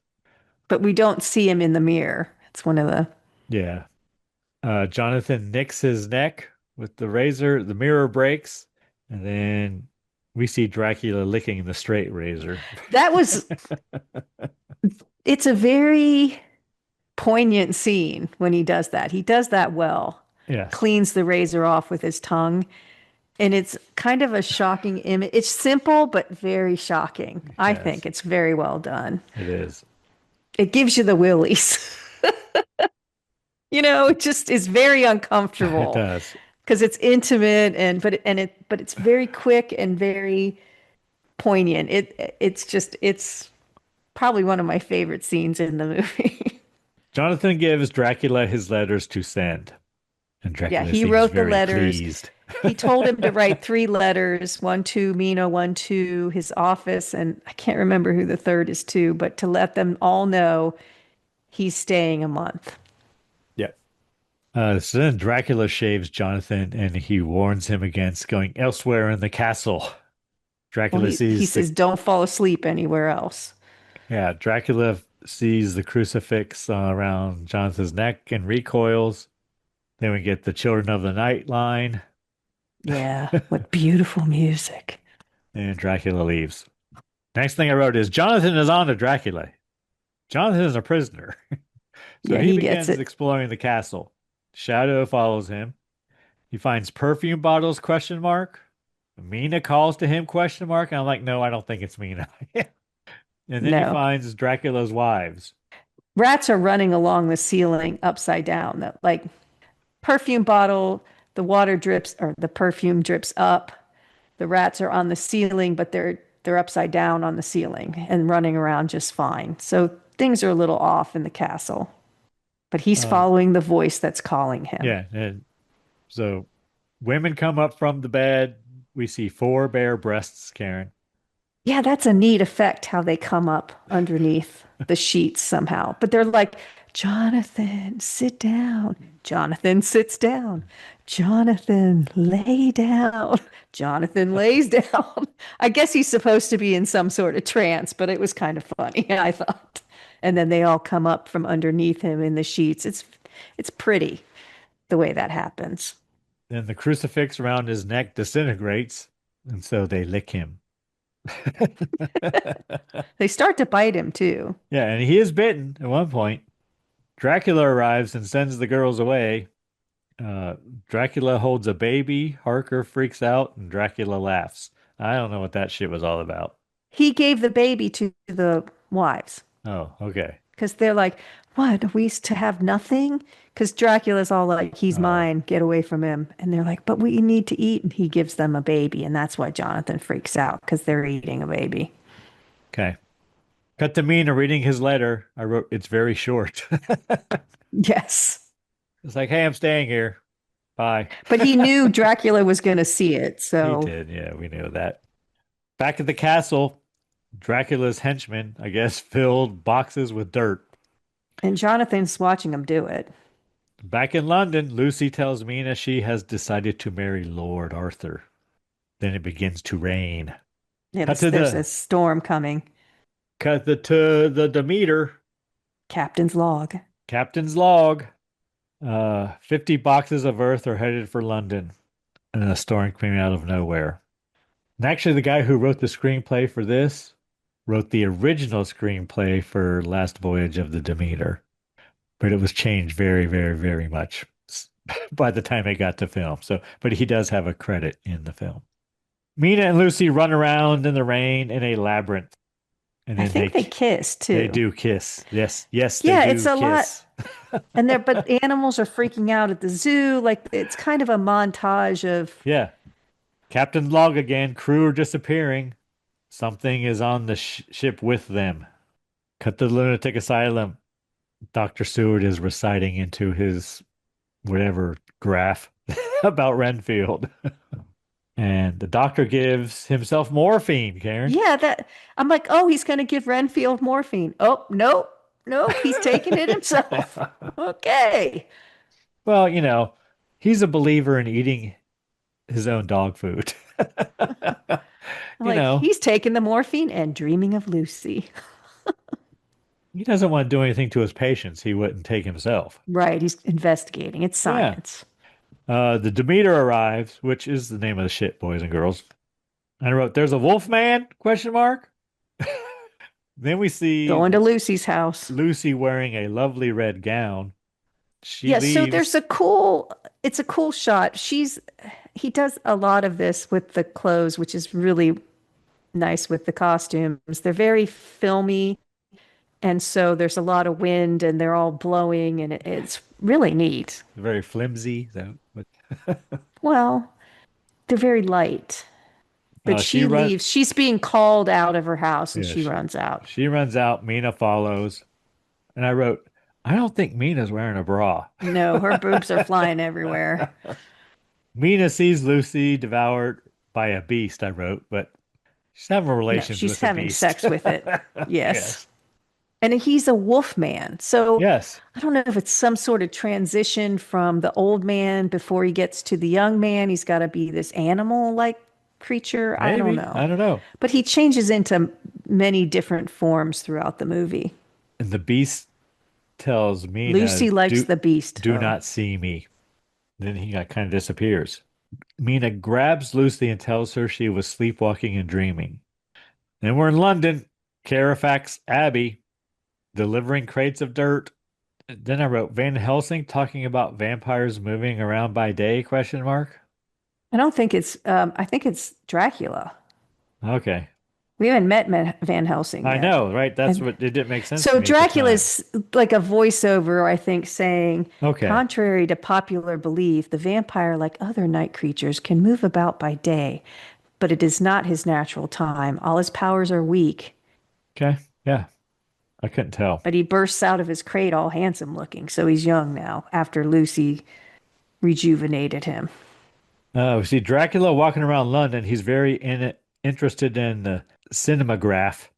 S2: But we don't see him in the mirror. It's one of the...
S4: Yeah. Jonathan nicks his neck with the razor. The mirror breaks. And then we see Dracula licking the straight razor.
S2: That was... It's a very poignant scene when he does that. He does that well.
S4: Yes.
S2: Cleans the razor off with his tongue. And it's kind of a shocking image. It's simple, but very shocking. I think it's very well done.
S4: It is.
S2: It gives you the willies. It just is very uncomfortable.
S4: It does.
S2: Because it's intimate but it's very quick and very poignant. It's probably one of my favorite scenes in the movie.
S4: Jonathan gives Dracula his letters to send. And Dracula
S2: he
S4: seems
S2: wrote the
S4: very
S2: letters.
S4: pleased.
S2: He told him to write 3 letters, one to Mina, one to his office, and I can't remember who the third is to, but to let them all know he's staying a month.
S4: Yeah. So then Dracula shaves Jonathan and he warns him against going elsewhere in the castle.
S2: Well,
S4: Dracula
S2: he
S4: sees the
S2: says, don't fall asleep anywhere else.
S4: Yeah, Dracula sees the crucifix around Jonathan's neck and recoils. Then we get the Children of the Night line,
S2: Yeah, what beautiful music.
S4: and Dracula leaves. Next thing I wrote is Jonathan is on to Dracula. Jonathan is a prisoner. So
S2: Yeah,
S4: he
S2: he gets
S4: begins
S2: it.
S4: exploring the castle. Shadow follows him. He finds perfume bottles, question mark. Mina calls to him, question mark. And I'm like, no, I don't think it's Mina. And then he
S2: No.
S4: finds Dracula's wives.
S2: Rats are running along the ceiling upside down. That like perfume bottle, the water drips or the perfume drips up. The rats are on the ceiling, but they're upside down on the ceiling and running around just fine. So things are a little off in the castle. But he's
S4: Uh,
S2: following the voice that's calling him.
S4: yeah. And so women come up from the bed. We see 4 bare breasts, Karen.
S2: Yeah, that's a neat effect how they come up underneath the sheets somehow. But they're like, Jonathan, sit down. Jonathan sits down. Jonathan, lay down. Jonathan lays down. I guess he's supposed to be in some sort of trance, but it was kind of funny, I thought. And then they all come up from underneath him in the sheets. It's pretty the way that happens.
S4: Then the crucifix around his neck disintegrates, and so they lick him.
S2: They start to bite him too.
S4: Yeah, and he is bitten at one point. Dracula arrives and sends the girls away. Uh, Dracula holds a baby. Harker freaks out, and Dracula laughs. I don't know what that shit was all about.
S2: He gave the baby to the wives
S4: Oh, okay.
S2: because they're like, what? Are we to have nothing? Because Dracula's all like, he's
S4: Oh,
S2: mine, get away from him. And they're like, but we need to eat. And he gives them a baby. And that's why Jonathan freaks out because they're eating a baby.
S4: okay. Cut to Mina reading his letter. I wrote, it's very short.
S2: Yes.
S4: It's like, hey, I'm staying here. Bye.
S2: But he knew Dracula was going to see it.
S4: He
S2: So,
S4: did. Yeah, we knew that. Back at the castle, Dracula's henchmen, I guess, filled boxes with dirt.
S2: and Jonathan's watching him do it.
S4: Back in London, Lucy tells Mina she has decided to marry Lord Arthur. Then it begins to rain.
S2: Yeah,
S4: Cut to
S2: there's a
S4: the
S2: storm coming.
S4: to the Demeter.
S2: Captain's log.
S4: Captain's log. 50 boxes of earth are headed for London. And a storm came out of nowhere. And actually, the guy who wrote the screenplay for this wrote the original screenplay for Last Voyage of the Demeter. But it was changed very, very, very much by the time it got to film. So, but he does have a credit in the film. Mina and Lucy run around in the rain in a labyrinth. And
S2: I
S4: then
S2: think they kiss
S4: they
S2: too.
S4: do kiss. Yes, yes,
S2: Yeah,
S4: they do
S2: it's a lot.
S4: kiss.
S2: And there, but animals are freaking out at the zoo. Like it's kind of a montage of,
S4: Yeah. Captain's log again. Crew are disappearing. Something is on the ship with them. Cut to the lunatic asylum. Dr. Seward is reciting into his whatever graph about Renfield. And the doctor gives himself morphine, Karen.
S2: yeah, that I'm like, oh, he's going to give Renfield morphine. Oh, nope, nope, he's taking it himself. Okay.
S4: Well, he's a believer in eating his own dog food.
S2: I'm
S4: You
S2: like,
S4: know,
S2: he's taking the morphine and dreaming of Lucy.
S4: he doesn't want to do anything to his patients he wouldn't take himself.
S2: Right, he's investigating. It's
S4: Yeah.
S2: science.
S4: The Demeter arrives, which is the name of the shit, boys and girls. And I wrote, "There's a wolf man?" Question mark. Then we see
S2: Going to Lucy's house.
S4: Lucy wearing a lovely red gown. She
S2: Yeah, so
S4: leaves.
S2: it's a cool shot. He does a lot of this with the clothes, which is really nice with the costumes. They're very filmy, and so there's a lot of wind and they're all blowing and it's really neat.
S4: Very flimsy.
S2: Well, they're very light. But
S4: She
S2: she
S4: runs.
S2: leaves. She's being called out of her house and
S4: Yeah,
S2: she runs out.
S4: she runs out. Mina follows. And I wrote, I don't think Mina's wearing a bra.
S2: No, her boobs are flying everywhere.
S4: Mina sees Lucy devoured by a beast, I wrote, but she's having
S2: No,
S4: relations
S2: she's
S4: with a
S2: having
S4: beast.
S2: sex with it. Yes.
S4: Yes.
S2: And he's a wolf man. So
S4: Yes.
S2: I don't know if it's some sort of transition from the old man before he gets to the young man. He's got to be this animal like creature. I don't
S4: Maybe.
S2: know.
S4: I don't know.
S2: But he changes into many different forms throughout the movie.
S4: And the beast tells Mina,
S2: Lucy likes
S4: do
S2: the beast,
S4: do
S2: though.
S4: not see me. Then he kind of disappears. Mina grabs Lucy and tells her she was sleepwalking and dreaming. Then we're in London, Carifax Abbey, delivering crates of dirt. Then I wrote Van Helsing talking about vampires moving around by day, question mark.
S2: I don't think it's, I think it's Dracula.
S4: Okay.
S2: We haven't met Van Helsing
S4: I
S2: yet.
S4: know, right? That's
S2: And
S4: what it didn't make sense to
S2: so
S4: me at the time.
S2: Dracula's like a voiceover, I think, saying,
S4: Okay.
S2: contrary to popular belief, the vampire, like other night creatures, can move about by day, but it is not his natural time. All his powers are weak,
S4: Okay. Yeah. I couldn't tell.
S2: but he bursts out of his crate all handsome looking. So he's young now after Lucy rejuvenated him.
S4: We see Dracula walking around London. He's very interested in the cinematograph.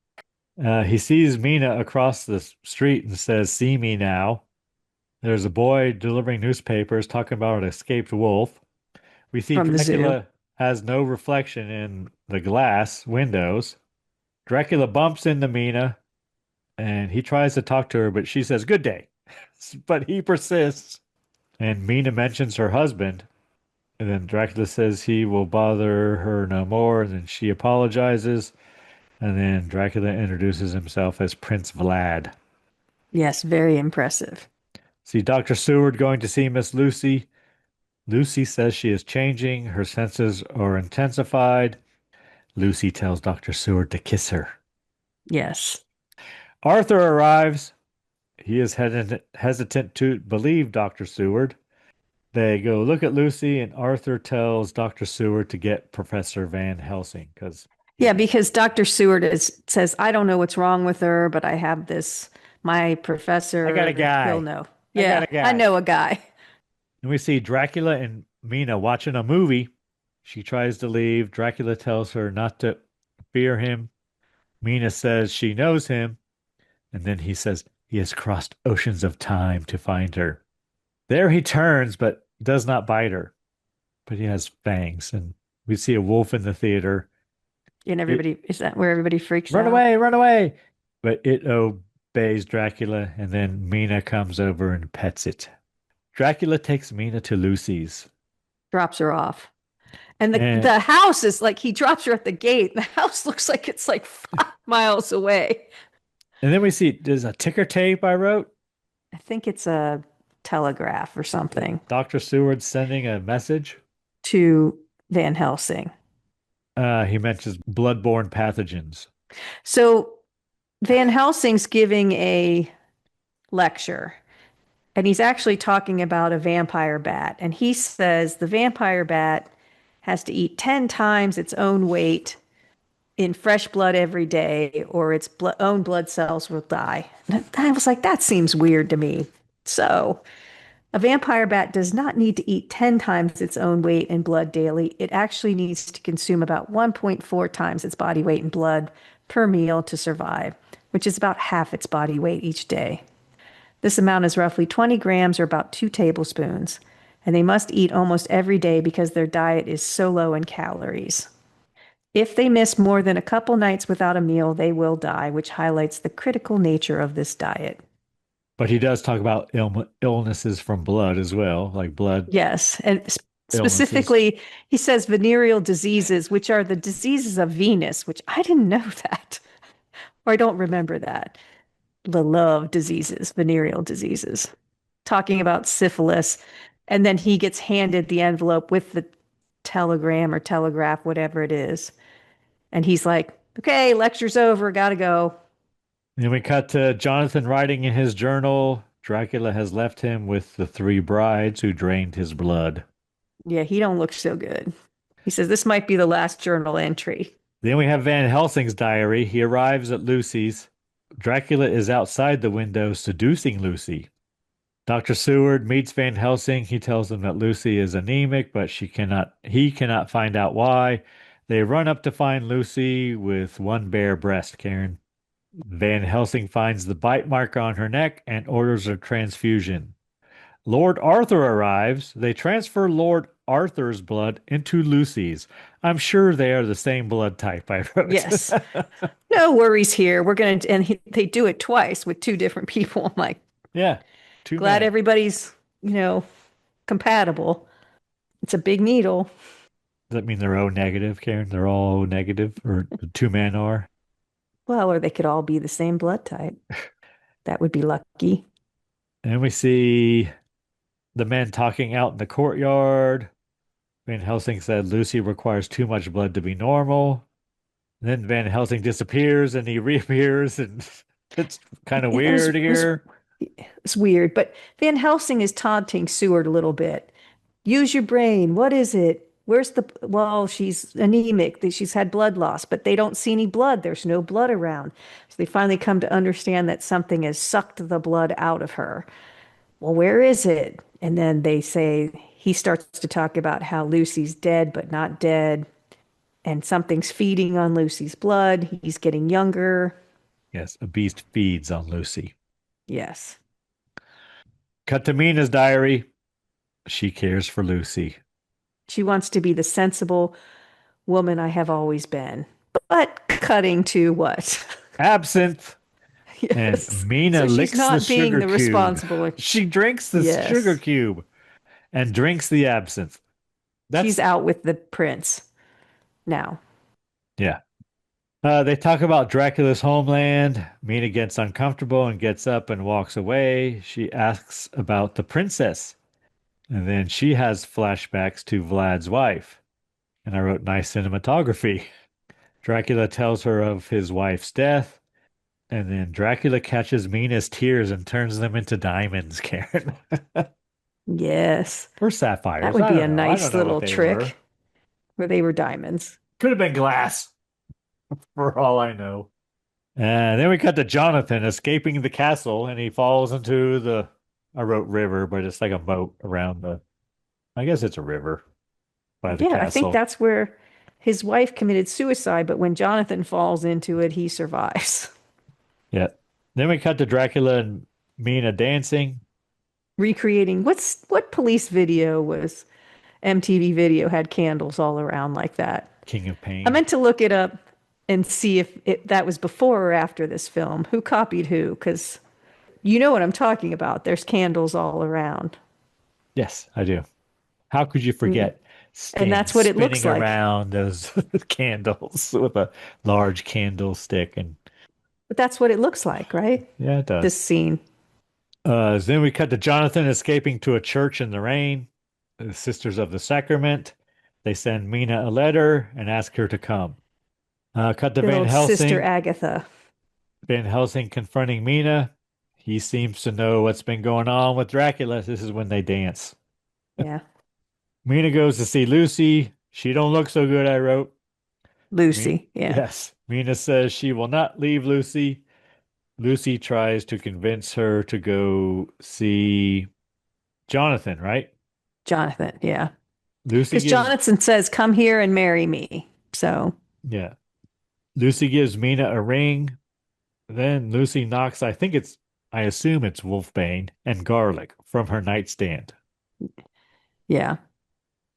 S4: He sees Mina across the street and says, "See me now." There's a boy delivering newspapers talking about an escaped wolf. We see
S2: From the zoo.
S4: Dracula has no reflection in the glass windows. Dracula bumps into Mina and he tries to talk to her, but she says, "Good day." But he persists. And Mina mentions her husband. And then Dracula says he will bother her no more. And then she apologizes. And then Dracula introduces himself as Prince Vlad.
S2: Yes, very impressive.
S4: See Dr. Seward going to see Miss Lucy. Lucy says she is changing. Her senses are intensified. Lucy tells Dr. Seward to kiss her.
S2: Yes.
S4: Arthur arrives. He is hesitant to believe Dr. Seward. They go look at Lucy, and Arthur tells Dr. Seward to get Professor Van Helsing because
S2: Yeah, because Dr. Seward says, I don't know what's wrong with her, but I have my professor.
S4: I got a guy.
S2: He'll know.
S4: I
S2: Yeah,
S4: got a guy.
S2: I know a guy.
S4: And we see Dracula and Mina watching a movie. She tries to leave. Dracula tells her not to fear him. Mina says she knows him. And then he says he has crossed oceans of time to find her. There he turns, but does not bite her. But he has fangs. And we see a wolf in the theater.
S2: And is that where everybody freaks
S4: Run
S2: out?
S4: away, run away. But it obeys Dracula. And then Mina comes over and pets it. Dracula takes Mina to Lucy's.
S2: Drops her off. And the house is like, he drops her at the gate. And the house looks like it's like 5 miles away.
S4: And then we see there's a ticker tape I wrote.
S2: I think it's a telegraph or something
S4: Dr. Seward sending a message
S2: to Van Helsing.
S4: He mentions bloodborne pathogens.
S2: So Van Helsing's giving a lecture, and he's actually talking about a vampire bat. And he says the vampire bat has to eat 10 times its own weight in fresh blood every day, or its own blood cells will die. And I was like, that seems weird to me. So a vampire bat does not need to eat 10 times its own weight in blood daily. It actually needs to consume about 1.4 times its body weight in blood per meal to survive, which is about half its body weight each day. This amount is roughly 20 grams or about 2 tablespoons, and they must eat almost every day because their diet is so low in calories. If they miss more than a couple nights without a meal, they will die, which highlights the critical nature of this diet.
S4: But he does talk about illnesses from blood as well, like blood.
S2: Yes, and specifically, he says venereal diseases, which are the diseases of Venus, which I didn't know that, or I don't remember that. The love diseases, venereal diseases, talking about syphilis. And then he gets handed the envelope with the telegram or telegraph, whatever it is. And he's like, okay, lecture's over, gotta go.
S4: Then we cut to Jonathan writing in his journal. Dracula has left him with the 3 brides who drained his blood.
S2: Yeah, he don't look so good. He says this might be the last journal entry.
S4: Then we have Van Helsing's diary. He arrives at Lucy's. Dracula is outside the window seducing Lucy. Dr. Seward meets Van Helsing. He tells him that Lucy is anemic, but he cannot find out why. They run up to find Lucy with one bare breast, Karen. Van Helsing finds the bite mark on her neck and orders a transfusion. Lord Arthur arrives. They transfer Lord Arthur's blood into Lucy's. I'm sure they are the same blood type, I wrote.
S2: Yes. No worries here. They do it twice with two different people. I'm like,
S4: Yeah. Two
S2: glad
S4: men.
S2: everybody's, compatible. It's a big needle.
S4: Does that mean they're O negative, Karen? They're all O negative, or the two men are?
S2: Well, or they could all be the same blood type. That would be lucky.
S4: And we see the men talking out in the courtyard. Van Helsing said Lucy requires too much blood to be normal. And then Van Helsing disappears and he reappears, and it's kind of weird here.
S2: It's weird, but Van Helsing is taunting Seward a little bit. Use your brain. What is it? Well, she's anemic. She's had blood loss, but they don't see any blood. There's no blood around. So they finally come to understand that something has sucked the blood out of her. Well, where is it? And then he starts to talk about how Lucy's dead, but not dead. And something's feeding on Lucy's blood. He's getting younger.
S4: Yes, a beast feeds on Lucy.
S2: Yes.
S4: Cut to Mina's diary. She cares for Lucy.
S2: She wants to be the sensible woman I have always been. But cutting to what?
S4: Absinthe.
S2: Yes.
S4: And Mina licks the sugar cube.
S2: Responsible.
S4: She drinks the sugar cube and drinks the absinthe.
S2: She's out with the prince now.
S4: Yeah. They talk about Dracula's homeland. Mina gets uncomfortable and gets up and walks away. She asks about the princess. And then she has flashbacks to Vlad's wife. And I wrote, nice cinematography. Dracula tells her of his wife's death. And then Dracula catches Mina's tears and turns them into diamonds, Karen.
S2: Yes.
S4: Or sapphires.
S2: That would be a nice little trick where they were diamonds.
S4: Could have been glass, for all I know. And then we cut to Jonathan escaping the castle, and he falls into I wrote river, but it's like a moat around I guess it's a river by the castle.
S2: I think that's where his wife committed suicide, but when Jonathan falls into it, he survives.
S4: Yeah. Then we cut to Dracula and Mina dancing.
S2: Recreating, what police video was MTV Video had candles all around like that?
S4: King of Pain.
S2: I meant to look it up and see if that was before or after this film. Who copied who? Because you know what I'm talking about. There's candles all around.
S4: Yes, I do. How could you forget?
S2: And that's what it looks like.
S4: Spinning around those candles with a large candlestick.
S2: But that's what it looks like, right?
S4: Yeah, it does.
S2: This scene.
S4: Then we cut to Jonathan escaping to a church in the rain. The Sisters of the Sacrament. They send Mina a letter and ask her to come. Cut to Van Helsing.
S2: Sister Agatha.
S4: Van Helsing confronting Mina. He seems to know what's been going on with Dracula. This is when they dance.
S2: Yeah.
S4: Mina goes to see Lucy. She don't look so good, I wrote.
S2: Lucy, yeah.
S4: Yes. Mina says she will not leave Lucy. Lucy tries to convince her to go see Jonathan, right?
S2: Jonathan, yeah.
S4: Lucy
S2: Because Jonathan says, come here and marry me. So.
S4: Yeah. Lucy gives Mina a ring. Then Lucy knocks, I assume it's wolfbane and garlic from her nightstand.
S2: Yeah.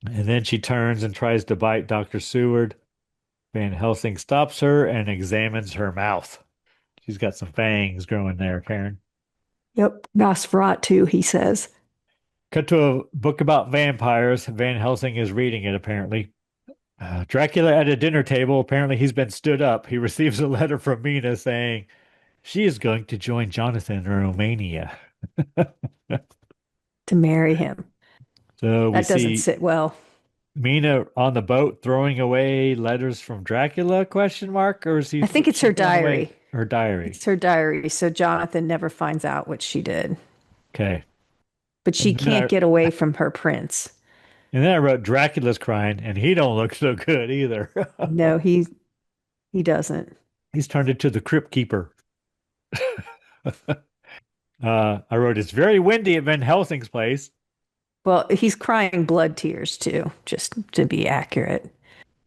S4: And then she turns and tries to bite Dr. Seward. Van Helsing stops her and examines her mouth. She's got some fangs growing there, Karen.
S2: Yep. Nosferatu, he says.
S4: Cut to a book about vampires. Van Helsing is reading it, apparently. Dracula at a dinner table. Apparently, he's been stood up. He receives a letter from Mina saying she is going to join Jonathan in Romania.
S2: To marry him.
S4: So
S2: that doesn't sit well.
S4: Mina on the boat throwing away letters from Dracula, question mark? Or is he?
S2: I think it's her diary.
S4: Her diary.
S2: It's her diary. So Jonathan never finds out what she did.
S4: Okay.
S2: But she can't get away from her prince.
S4: And then I wrote Dracula's crying, and he don't look so good either.
S2: No, he doesn't.
S4: He's turned into the crypt keeper. I wrote, it's very windy at Van Helsing's place.
S2: Well, he's crying blood tears too, just to be accurate.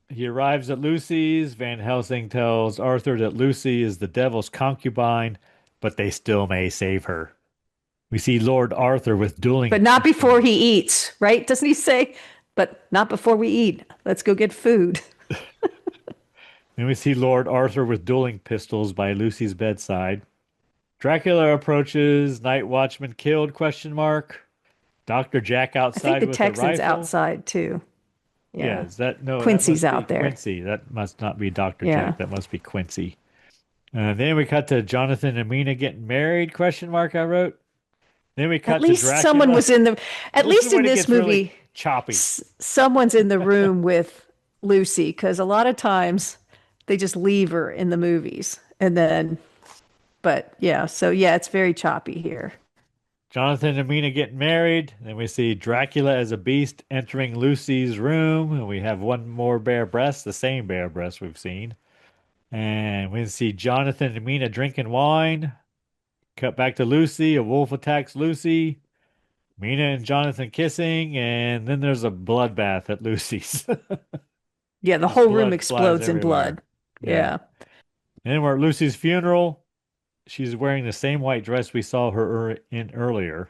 S4: He arrives at Lucy's. Van Helsing tells Arthur that Lucy is the devil's concubine, but they still may save her. We see Lord Arthur with dueling
S2: But not before
S4: pistols.
S2: he eats, right? Doesn't he say, but not before we eat? Let's go get food.
S4: And we see Lord Arthur with dueling pistols by Lucy's bedside. Dracula approaches. Night watchman killed? Question mark. Dr. Jack
S2: I think
S4: outside
S2: the
S4: with a
S2: Texan's
S4: rifle.
S2: outside too.
S4: Yeah,
S2: Yeah.
S4: is that no?
S2: Quincy's
S4: That must
S2: out
S4: be
S2: there.
S4: Quincy. That must not be Dr.
S2: Yeah.
S4: Jack. That must be Quincy. Then we cut to Jonathan and Mina getting married? Question mark. I wrote. Then we
S2: At
S4: cut to
S2: least someone
S4: Dracula.
S2: was in the, at
S4: This is
S2: least in
S4: when it
S2: this
S4: gets really
S2: movie,
S4: choppy.
S2: someone's in the room with Lucy because a lot of times they just leave her in the movies. And then, but yeah, so yeah, it's very choppy here.
S4: Jonathan and Mina getting married. Then we see Dracula as a beast entering Lucy's room. And we have one more bare breast, the same bare breast we've seen. And we see Jonathan and Mina drinking wine. Cut back to Lucy. A wolf attacks Lucy. Mina and Jonathan kissing. And then there's a bloodbath at Lucy's.
S2: Yeah, the
S4: Just
S2: whole room
S4: blood flies
S2: explodes in
S4: everywhere.
S2: blood.
S4: Yeah.
S2: Yeah.
S4: And then we're at Lucy's funeral. She's wearing the same white dress we saw her in earlier.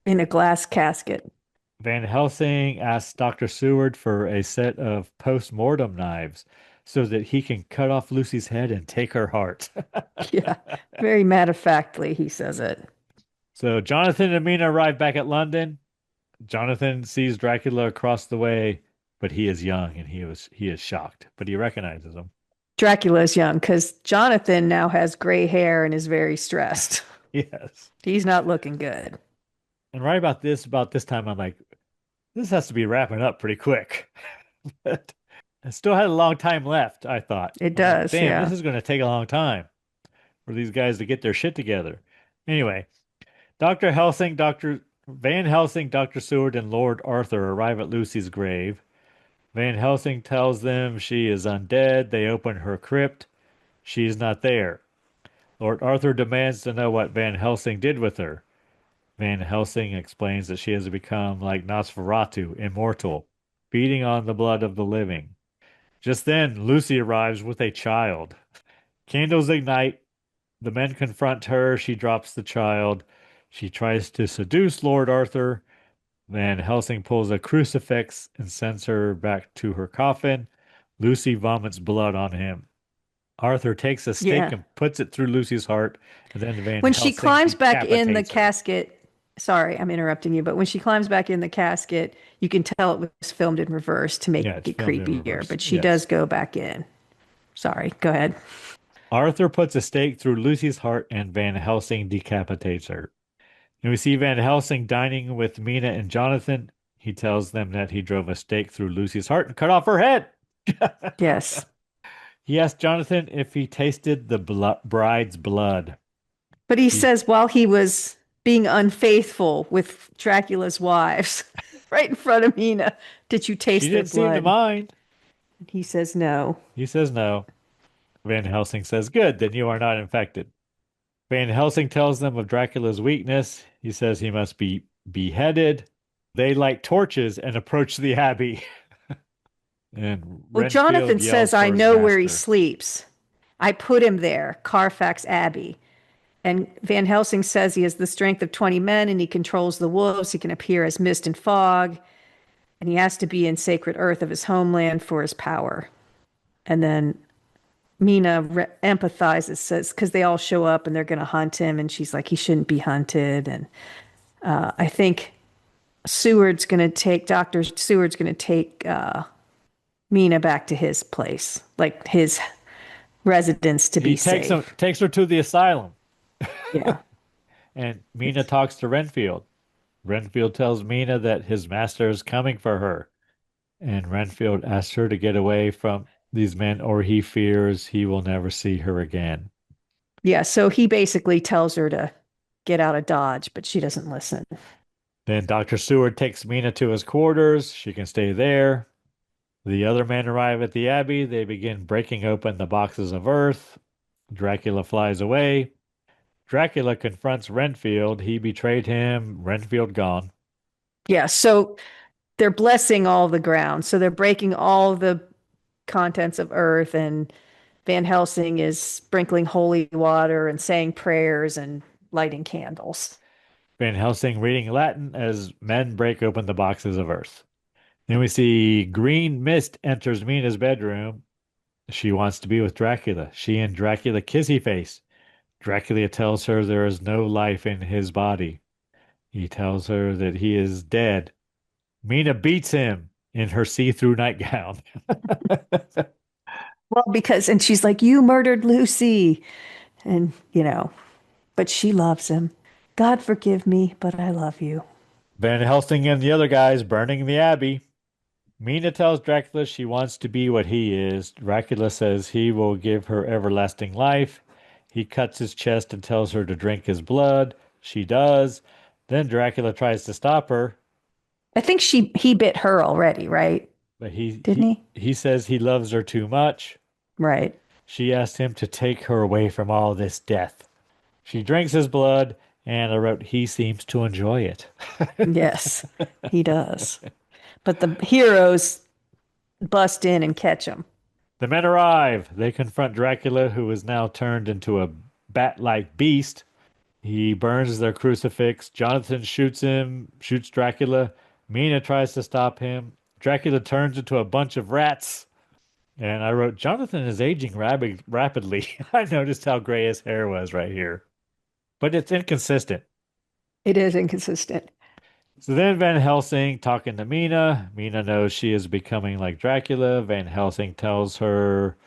S2: In a glass casket.
S4: Van Helsing asks Dr. Seward for a set of post-mortem knives so that he can cut off Lucy's head and take her heart.
S2: Yeah. Very matter of factly, he says it.
S4: So Jonathan and Mina arrive back at London. Jonathan sees Dracula across the way, but he is young and he is shocked, but he recognizes him.
S2: Dracula is young because Jonathan now has gray hair and is very stressed.
S4: Yes.
S2: He's not looking good.
S4: And right about this time, I'm like, this has to be wrapping up pretty quick. But I still had a long time left, I thought.
S2: It
S4: I'm like,
S2: does,
S4: damn,
S2: yeah.
S4: this is going to take a long time for these guys to get their shit together. Anyway, Dr. Helsing, Dr. Van Helsing, Dr. Seward, and Lord Arthur arrive at Lucy's grave. Van Helsing tells them she is undead. They open her crypt. She is not there. Lord Arthur demands to know what Van Helsing did with her. Van Helsing explains that she has become like Nosferatu, immortal, feeding on the blood of the living. Just then, Lucy arrives with a child. Candles ignite. The men confront her. She drops the child. She tries to seduce Lord Arthur. Van Helsing pulls a crucifix and sends her back to her coffin. Lucy vomits blood on him. Arthur takes a stake
S2: Yeah.
S4: and puts it through Lucy's heart, and then Van
S2: When she
S4: Helsing
S2: climbs back in the
S4: decapitates her.
S2: casket, sorry, I'm interrupting you, but when she climbs back in the casket, you can tell it was filmed in reverse to make
S4: Yeah, it's
S2: it
S4: filmed in
S2: creepier,
S4: reverse.
S2: but she
S4: Yes.
S2: does go back in. Sorry, go ahead.
S4: Arthur puts a stake through Lucy's heart, and Van Helsing decapitates her. And we see Van Helsing dining with Mina and Jonathan. He tells them that he drove a stake through Lucy's heart and cut off her head.
S2: Yes.
S4: He asked Jonathan if he tasted the bride's blood.
S2: But he says while he was being unfaithful with Dracula's wives, right in front of Mina, did you taste
S4: She
S2: their
S4: didn't seem to
S2: blood?
S4: mind.
S2: He says no.
S4: He says no. Van Helsing says, good, then you are not infected. Van Helsing tells them of Dracula's weakness. He says he must be beheaded. They light torches and approach the abbey. And
S2: Well,
S4: Renfield
S2: Jonathan
S4: yells
S2: says,
S4: for
S2: I
S4: his
S2: know where he
S4: master.
S2: sleeps. I put him there, Carfax Abbey. And Van Helsing says he has the strength of 20 men and he controls the wolves. He can appear as mist and fog. And he has to be in sacred earth of his homeland for his power. And then Mina empathizes, says, because they all show up and they're going to hunt him. And she's like, he shouldn't be hunted. And I think Dr. Seward's going to take Mina back to his place, like his residence to be safe.
S4: Takes her to the asylum.
S2: Yeah.
S4: And Mina talks to Renfield. Renfield tells Mina that his master is coming for her. And Renfield asks her to get away from these men, or he fears he will never see her again.
S2: Yeah. So he basically tells her to get out of Dodge, but she doesn't listen.
S4: Then Dr. Seward takes Mina to his quarters. She can stay there. The other men arrive at the Abbey. They begin breaking open the boxes of earth. Dracula flies away. Dracula confronts Renfield. He betrayed him. Renfield gone.
S2: Yeah, so they're blessing all the ground. So they're breaking all the contents of earth, and Van Helsing is sprinkling holy water and saying prayers and lighting candles.
S4: Van Helsing reading Latin as men break open the boxes of earth. Then we see green mist enters Mina's bedroom. She wants to be with Dracula. She and Dracula kissy face. Dracula tells her there is no life in his body. He tells her that he is dead. Mina beats him in her see-through nightgown.
S2: Well, and she's like, "You murdered Lucy." And, but she loves him. God forgive me, but I love you.
S4: Van Helsing and the other guys burning the abbey. Mina tells Dracula she wants to be what he is. Dracula says he will give her everlasting life. He cuts his chest and tells her to drink his blood. She does. Then Dracula tries to stop her,
S2: I think he bit her already, right?
S4: but
S2: Didn't he?
S4: he says he loves her too much.
S2: Right.
S4: She asks him to take her away from all this death. She drinks his blood, and I wrote, he seems to enjoy it.
S2: Yes, he does. But the heroes bust in and catch him.
S4: The men arrive. They confront Dracula, who is now turned into a bat-like beast. He burns their crucifix. Jonathan shoots him, shoots Dracula. Mina tries to stop him. Dracula turns into a bunch of rats. And I wrote, Jonathan is aging rapidly. I noticed how gray his hair was right here. But it's inconsistent.
S2: It is inconsistent.
S4: So then Van Helsing talking to Mina. Mina knows she is becoming like Dracula. Van Helsing tells her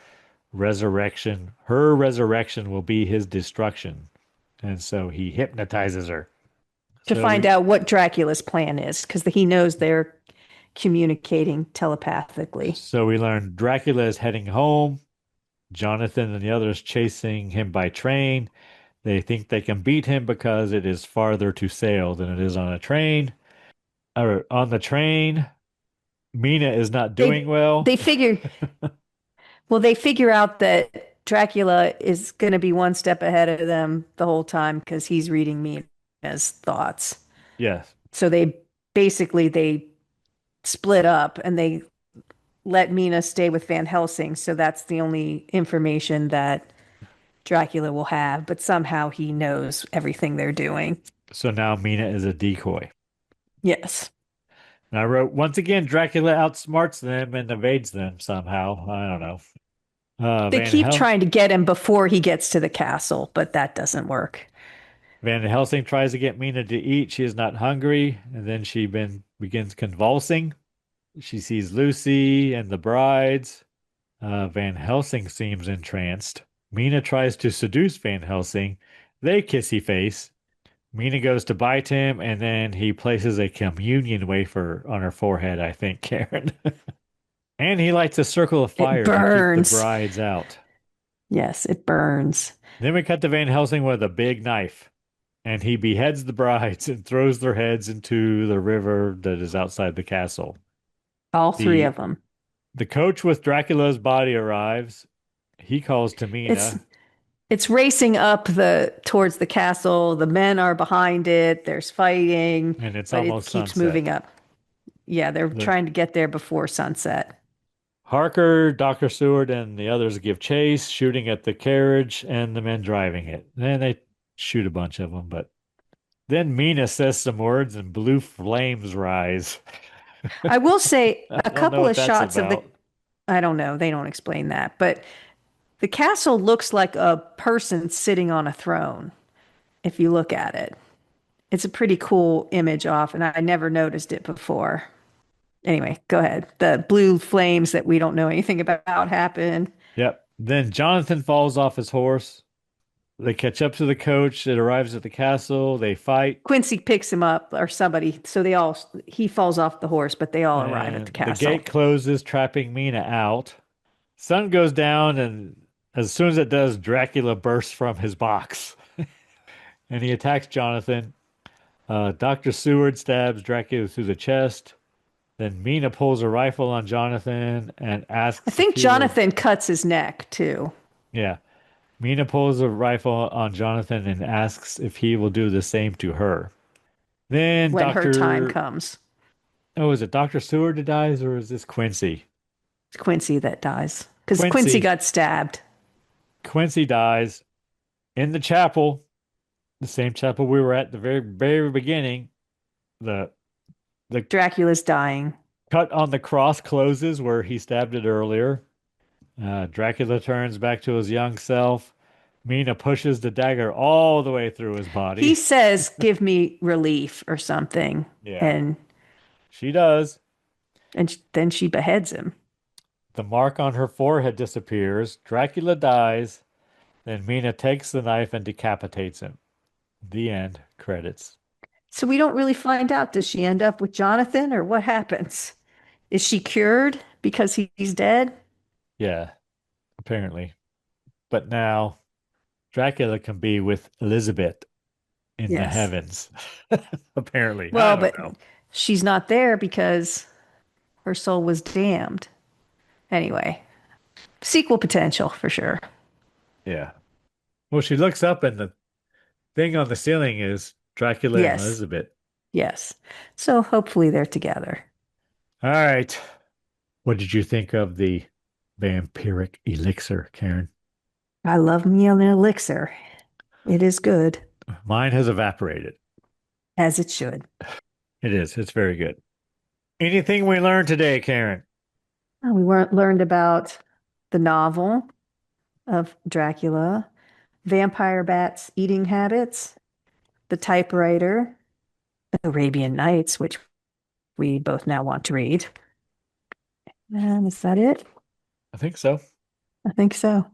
S4: her resurrection will be his destruction. And so he hypnotizes her.
S2: To find out what Dracula's plan is, because he knows they're communicating telepathically.
S4: So we learn Dracula is heading home. Jonathan and the others chasing him by train. They think they can beat him because it is farther to sail than it is on a train. Or on the train, Mina is not doing well.
S2: They figure, well, they figure out that Dracula is going to be one step ahead of them the whole time because he's reading Mina's thoughts.
S4: Yes.
S2: So they split up and they let Mina stay with Van Helsing. So that's the only information that Dracula will have, but somehow he knows everything they're doing.
S4: So now Mina is a decoy.
S2: Yes.
S4: And I wrote, once again, Dracula outsmarts them and evades them somehow. I don't know.
S2: They keep trying to get him before he gets to the castle, but that doesn't work.
S4: Van Helsing tries to get Mina to eat. She is not hungry. And then she begins convulsing. She sees Lucy and the brides. Van Helsing seems entranced. Mina tries to seduce Van Helsing. They kissy face. Mina goes to bite him, and then he places a communion wafer on her forehead, I think, Karen. And he lights a circle of fire to keep the brides out.
S2: Yes, it burns.
S4: Then we cut to Van Helsing with a big knife, and he beheads the brides and throws their heads into the river that is outside the castle.
S2: All three of them.
S4: The coach with Dracula's body arrives. He calls to Mina.
S2: It's racing up towards the castle. The men are behind it. There's fighting.
S4: And it's almost sunset.
S2: It keeps moving up. Yeah, they're trying to get there before sunset.
S4: Harker, Dr. Seward, and the others give chase, shooting at the carriage and the men driving it. Then they shoot a bunch of them, but then Mina says some words and blue flames rise.
S2: I will say a couple of shots
S4: about.
S2: of I don't know. They don't explain that, but the castle looks like a person sitting on a throne. If you look at it, it's a pretty cool image off, and I never noticed it before. Anyway, go ahead. The blue flames that we don't know anything about happen.
S4: Yep. Then Jonathan falls off his horse. They catch up to the coach. It arrives at the castle. They fight.
S2: Quincy picks him up, or somebody. So he falls off the horse, but they all arrive at the castle.
S4: The gate closes, trapping Mina out. Sun goes down, and as soon as it does, Dracula bursts from his box. And he attacks Jonathan. Dr. Seward stabs Dracula through the chest. Then Mina pulls a rifle on Jonathan and asks...
S2: I think Jonathan cuts his neck, too.
S4: Yeah. Mina pulls a rifle on Jonathan and asks if he will do the same to her. Then
S2: When her time
S4: Dr.
S2: comes.
S4: Oh, is it Dr. Seward that dies or is this Quincy?
S2: It's Quincy that dies. Because
S4: Quincy.
S2: Quincy got stabbed.
S4: Quincy dies in the chapel, the same chapel we were at the very, very beginning. The
S2: Dracula's dying.
S4: cut on the cross closes where he stabbed it earlier. Dracula turns back to his young self. Mina pushes the dagger all the way through his body.
S2: He says, "Give me relief" or something.
S4: Yeah.
S2: And
S4: She does.
S2: then she beheads him.
S4: The mark on her forehead disappears. Dracula dies. Then Mina takes the knife and decapitates him. The end. Credits.
S2: So we don't really find out. Does she end up with Jonathan or what happens? Is she cured because he's dead?
S4: Yeah, apparently. But now Dracula can be with Elizabeth in the
S2: Yes.
S4: heavens. Apparently. I
S2: Well,
S4: don't
S2: but
S4: know.
S2: she's not there because her soul was damned. Anyway, sequel potential for sure.
S4: Yeah. Well, she looks up and the thing on the ceiling is Dracula
S2: Yes.
S4: and Elizabeth.
S2: Yes. So hopefully they're together.
S4: All right. What did you think of the vampiric elixir, Karen?
S2: I love me an elixir. It is good,
S4: Mine has evaporated.
S2: as it should.
S4: It is. It's very good. Anything we learned today, Karen?
S2: We learned about the novel of Dracula, vampire bats' eating habits, the typewriter, the Arabian Nights, which we both now want to read. And is that it?
S4: I think so.
S2: I think so.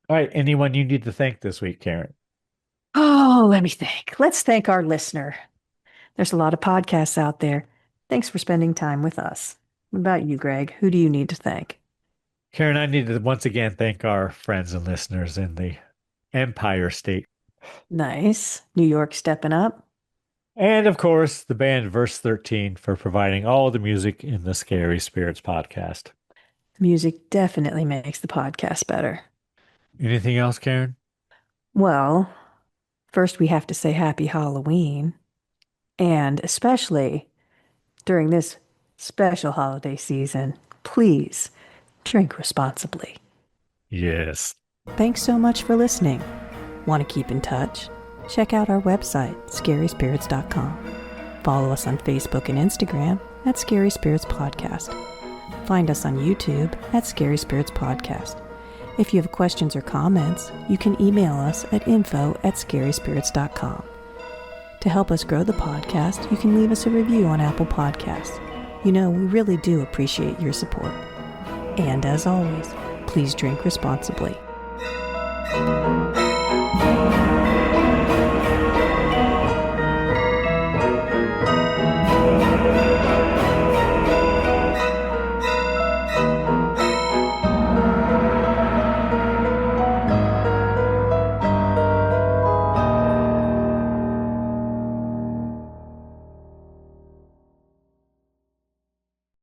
S4: All right. Anyone you need to thank this week, Karen?
S2: Oh, let me think. Let's thank our listener. There's a lot of podcasts out there. Thanks for spending time with us. What about you, Greg? Who do you need to thank?
S4: Karen, I need to once again thank our friends and listeners in the Empire State.
S2: Nice. New York stepping up.
S4: And of course, the band Verse 13 for providing all the music in the Scary Spirits podcast.
S2: Music definitely makes the podcast better.
S4: Anything else, Karen?
S2: Well, first we have to say happy Halloween. And especially during this special holiday season, please drink responsibly.
S4: Yes.
S2: Thanks so much for listening. Want to keep in touch? Check out our website, scaryspirits.com. Follow us on Facebook and Instagram at Scary Spirits Podcast. Find us on YouTube at Scary Spirits Podcast. If you have questions or comments, you can email us at info@scaryspirits.com. To help us grow the podcast, you can leave us a review on Apple Podcasts. You know, we really do appreciate your support. And as always, please drink responsibly.